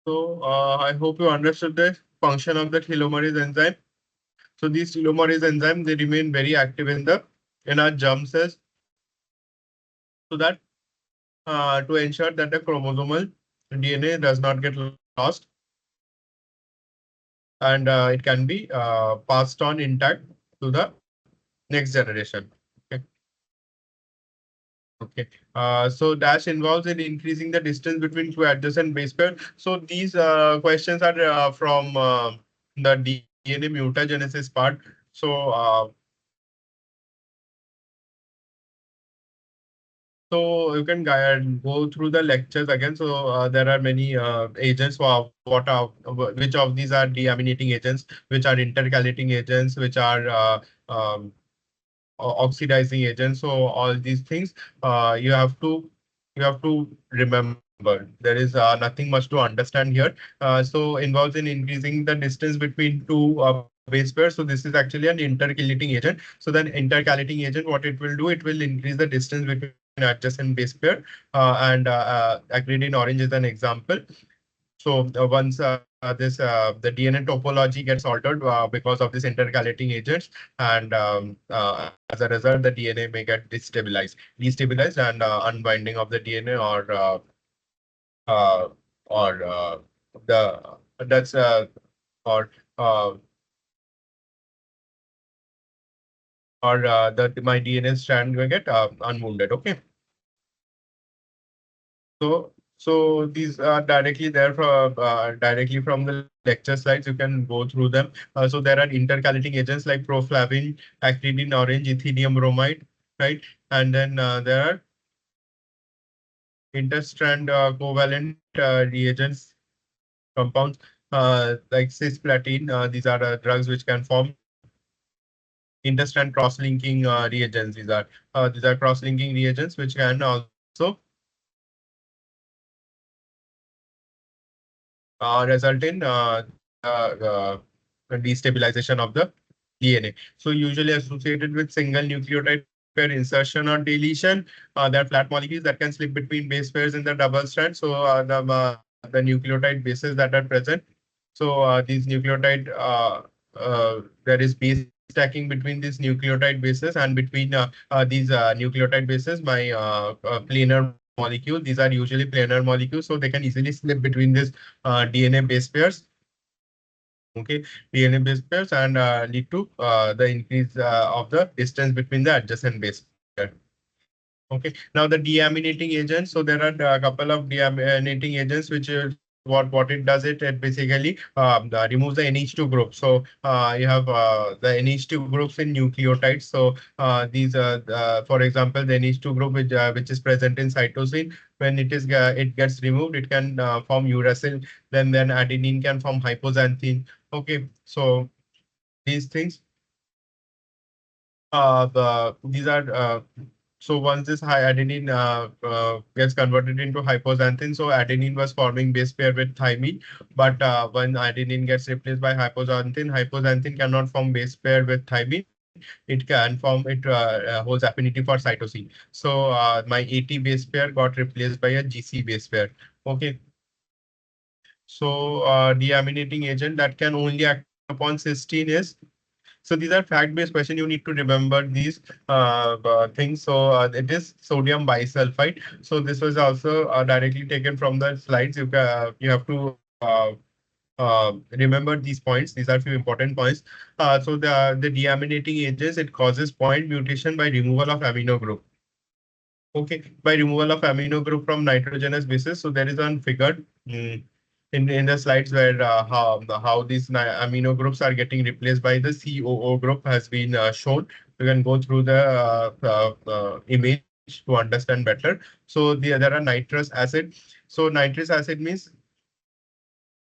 So I hope you understood the function of the telomerase enzyme. So these telomerase enzyme, they remain very active in our germ cells, so that to ensure that the chromosomal DNA does not get lost, and it can be passed on intact to the next generation. Okay. Okay. So dash involves in increasing the distance between two adjacent base pair. So these questions are from the DNA mutagenesis part. So you can go through the lectures again. So there are many agents. Which of these are deaminating agents, which are intercalating agents, which are oxidizing agents. So all these things you have to remember. There is nothing much to understand here. So involves in increasing the distance between two base pairs. So this is actually an intercalating agent. So then intercalating agent, what it will do, it will increase the distance between adjacent base pair. And agreed in orange is an example. So once the DNA topology gets altered because of this intercalating agents, and as a result, the DNA may get destabilized, and unbinding of the DNA uh, or the that's or uh, the my DNA strand will get unwounded. Okay. So these are directly from the lecture slides. You can go through them. So there are intercalating agents like proflavin, acridine orange, ethenium bromide, right? And then there are interstrand covalent reagents compounds like cisplatin. These are drugs which can form interstrand cross-linking reagents. These are cross-linking reagents which can also result in destabilization of the DNA. So usually associated with single nucleotide pair insertion or deletion, there are flat molecules that can slip between base pairs in the double strand. So the nucleotide bases that are present. So these nucleotide there is base stacking between these nucleotide bases, and between these nucleotide bases by planar molecule. These are usually planar molecules, so they can easily slip between these DNA base pairs. Okay, DNA base pairs, and lead to the increase of the distance between the adjacent base pair. Okay, now the deaminating agents. So there are a couple of deaminating agents, which is what it does. It basically removes the NH2 group. So you have the NH2 groups in nucleotides. So these for example, the NH2 group which is present in cytosine, when it gets removed, it can form uracil. Then adenine can form hypoxanthine. Okay, so these things these are so once this high adenine gets converted into hypoxanthine, so adenine was forming base pair with thymine, but when adenine gets replaced by hypoxanthine cannot form base pair with thymine. It can form it holds affinity for cytosine. So my AT base pair got replaced by a GC base pair. Okay. So deaminating agent that can only act upon cysteine is, so these are fact-based questions. You need to remember these things. So it is sodium bisulfite. So this was also directly taken from the slides. You have to remember these points. These are few important points. So the deaminating agents, it causes point mutation by removal of amino group. Okay, by removal of amino group from nitrogenous bases. So there is one figured in the slides where how these amino groups are getting replaced by the COO group has been shown. You can go through the image to understand better. So there are nitrous acid. So nitrous acid means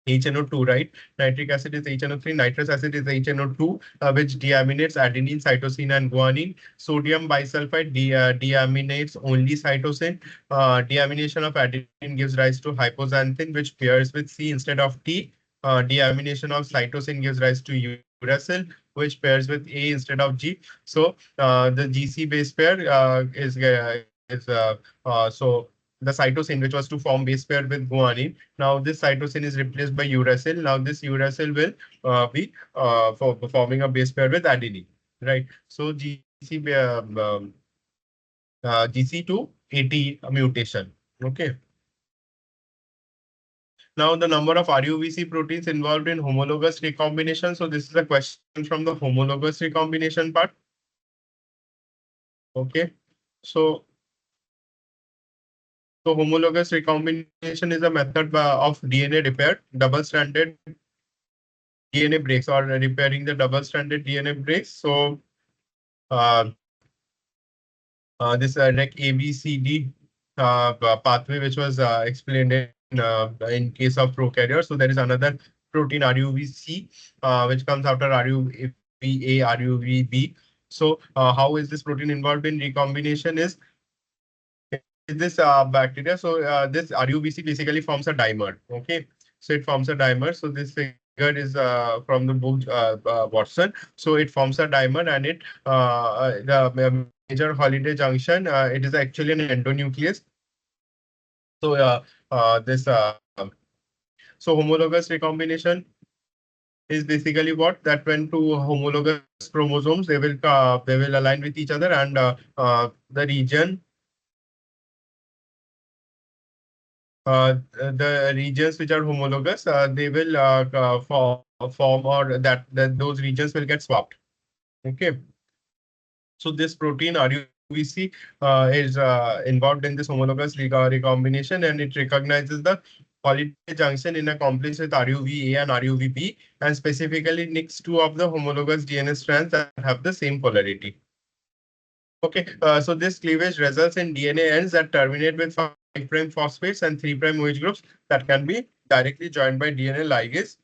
HNO2, right? Nitric acid is HNO3, nitrous acid is HNO2, which deaminates adenine, cytosine, and guanine. Sodium bisulfite deaminates only cytosine. Deamination of adenine gives rise to hypoxanthine, which pairs with C instead of T. Deamination of cytosine gives rise to uracil, which pairs with A instead of G. So the GC base pair so the cytosine, which was to form base pair with guanine. Now this cytosine is replaced by uracil. Now this uracil will be for forming a base pair with adenine, right? So GC to AT mutation. Okay. Now the number of RUVC proteins involved in homologous recombination. So this is a question from the homologous recombination part. Okay. So homologous recombination is a method of DNA repair, double-stranded DNA breaks, or repairing the double-stranded DNA breaks. So uh, this REC ABCD pathway, which was explained in case of prokaryotes. So there is another protein RUVC, which comes after RUVA, RUVB. So how is this protein involved in recombination? Is this bacteria. So this RUBC basically forms a dimer. Okay, so it forms a dimer. So this figure is from the book Watson. So it forms a dimer, and the major holiday junction. It is actually an endonuclease. So this so homologous recombination is basically what that when two homologous chromosomes they will align with each other, and the region the regions which are homologous, they will form, or that those regions will get swapped. Okay. So this protein RUVC is involved in this homologous recombination, and it recognizes the holiday junction in a complex with RUVA and RUVB, and specifically nicks two of the homologous DNA strands that have the same polarity. Okay, so this cleavage results in DNA ends that terminate with 5' phosphates and 3' OH groups that can be directly joined by DNA ligase,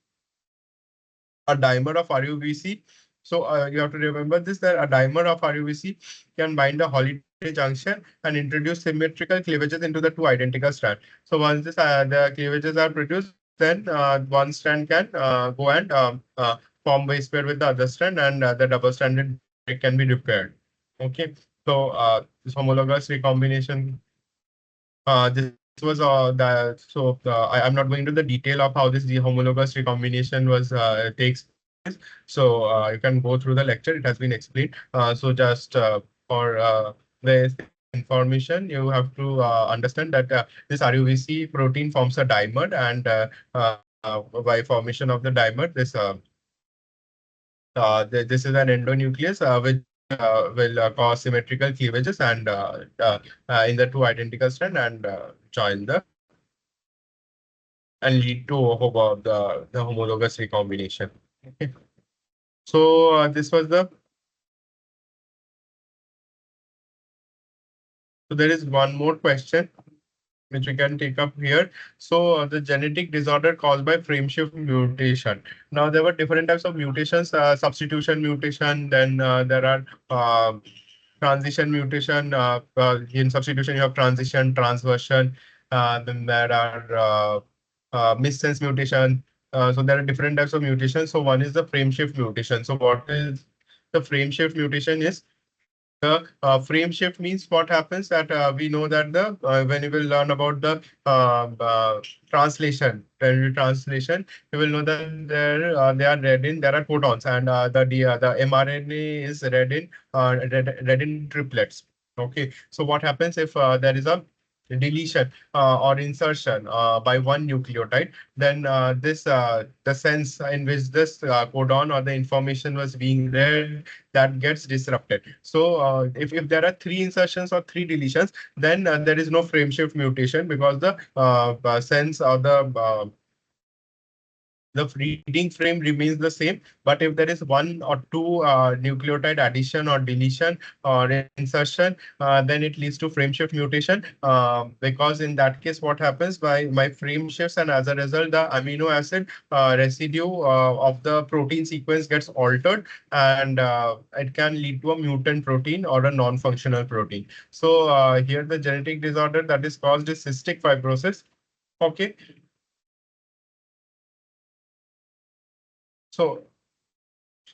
a dimer of RUBC. So you have to remember this, that a dimer of RUBC can bind a holiday junction and introduce symmetrical cleavages into the two identical strands. So once the cleavages are produced, then one strand can go and form base pair with the other strand, and the double-stranded break can be repaired. Okay, so this homologous recombination. This was I'm not going into the detail of how this homologous recombination was takes place. So you can go through the lecture; it has been explained. So just for this information, you have to understand that this RUVC protein forms a dimer, and by formation of the dimer, this is an endonuclease which will cause symmetrical cleavages and in the two identical strand, and join the and lead to the homologous recombination. Okay. So this was the so there is one more question which we can take up here. So the genetic disorder caused by frameshift mutation. Now there were different types of mutations, substitution mutation, then there are transition mutation. In substitution, you have transition, transversion. Then there are missense mutation. So there are different types of mutations. So one is the frameshift mutation. So what is the frameshift mutation is the frame shift means what happens that we know that when you will learn about the translation, you will know that they are read in there are codons, and the mRNA is read in triplets. Okay, so what happens if there is a deletion or insertion by one nucleotide, then the sense in which this codon or the information was being read, that gets disrupted. So if there are three insertions or three deletions, then there is no frame shift mutation, because the sense or the reading frame remains the same. But if there is one or two nucleotide addition or deletion or insertion, then it leads to frame shift mutation. Because in that case, what happens by my frame shifts, and as a result, the amino acid residue of the protein sequence gets altered, and it can lead to a mutant protein or a non-functional protein. So here the genetic disorder that is caused is cystic fibrosis. Okay. So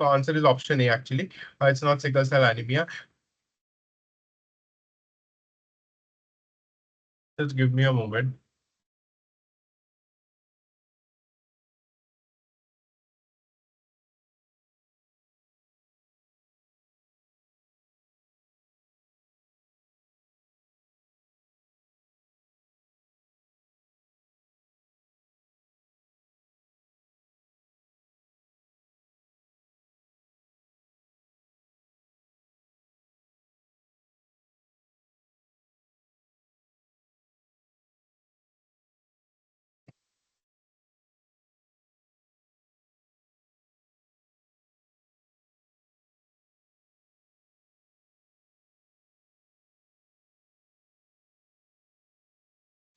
So answer is option A actually. It's not sickle cell anemia. Just give me a moment.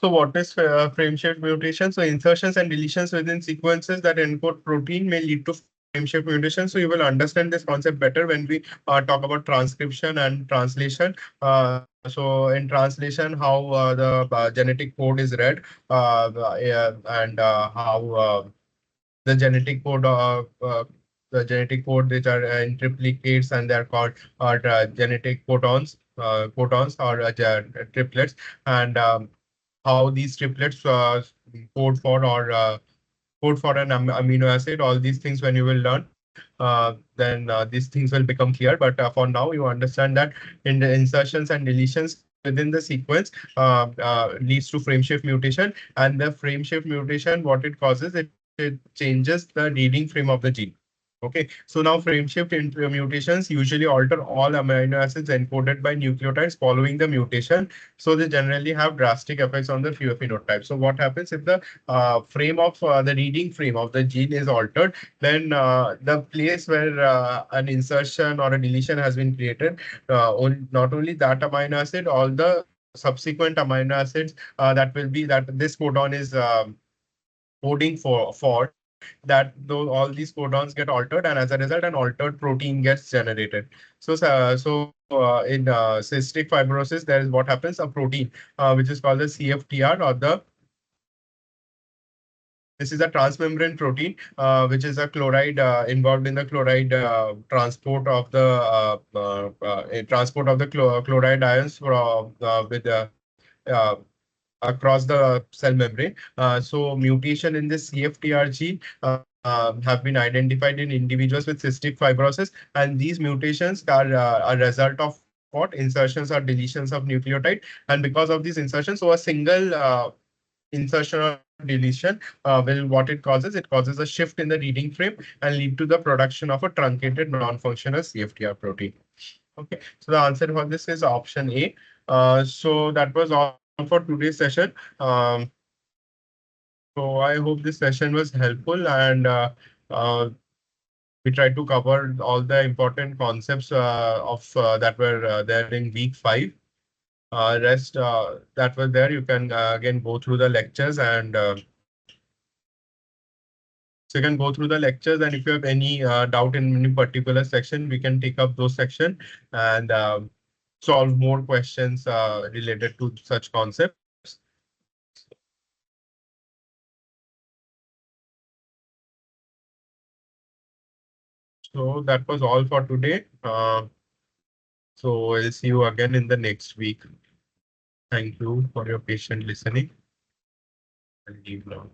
So what is frame shift mutation? So insertions and deletions within sequences that encode protein may lead to shift mutation. So you will understand this concept better when we talk about transcription and translation. So in translation, how the genetic code is read, and how the genetic code the genetic code which are in triplicates, and they are called genetic codons or triplets, and how these triplets code for or code for an amino acid. All these things when you will learn, then these things will become clear. But for now, you understand that in the insertions and deletions within the sequence leads to frame shift mutation, and the frame shift mutation, what it causes, it changes the reading frame of the gene. Okay, so now frame shift mutations usually alter all amino acids encoded by nucleotides following the mutation. So they generally have drastic effects on the phenotype. So what happens if the frame of the reading frame of the gene is altered, then the place where an insertion or a deletion has been created, not only that amino acid, all the subsequent amino acids that will be that this codon is coding for that, those all these codons get altered, and as a result an altered protein gets generated. So in cystic fibrosis, there is what happens, a protein which is called the CFTR, or the this is a transmembrane protein, which is a chloride involved in the chloride transport of the transport of the chloride ions with uh, across the cell membrane. So mutation in this CFTR gene have been identified in individuals with cystic fibrosis, and these mutations are a result of what, insertions or deletions of nucleotide. And because of these insertions, so a single insertion or deletion will, what it causes, it causes a shift in the reading frame and lead to the production of a truncated non-functional CFTR protein. Okay, so the answer for this is option A. So that was all for today's session. So I hope this session was helpful, and uh, we tried to cover all the important concepts of that were there in week 5. Rest that was there, you can again go through the lectures, and so you can go through the lectures, and if you have any doubt in any particular section, we can take up those section and solve more questions related to such concepts. So that was all for today. So I'll see you again in the next week. Thank you for your patient listening. I'll leave now.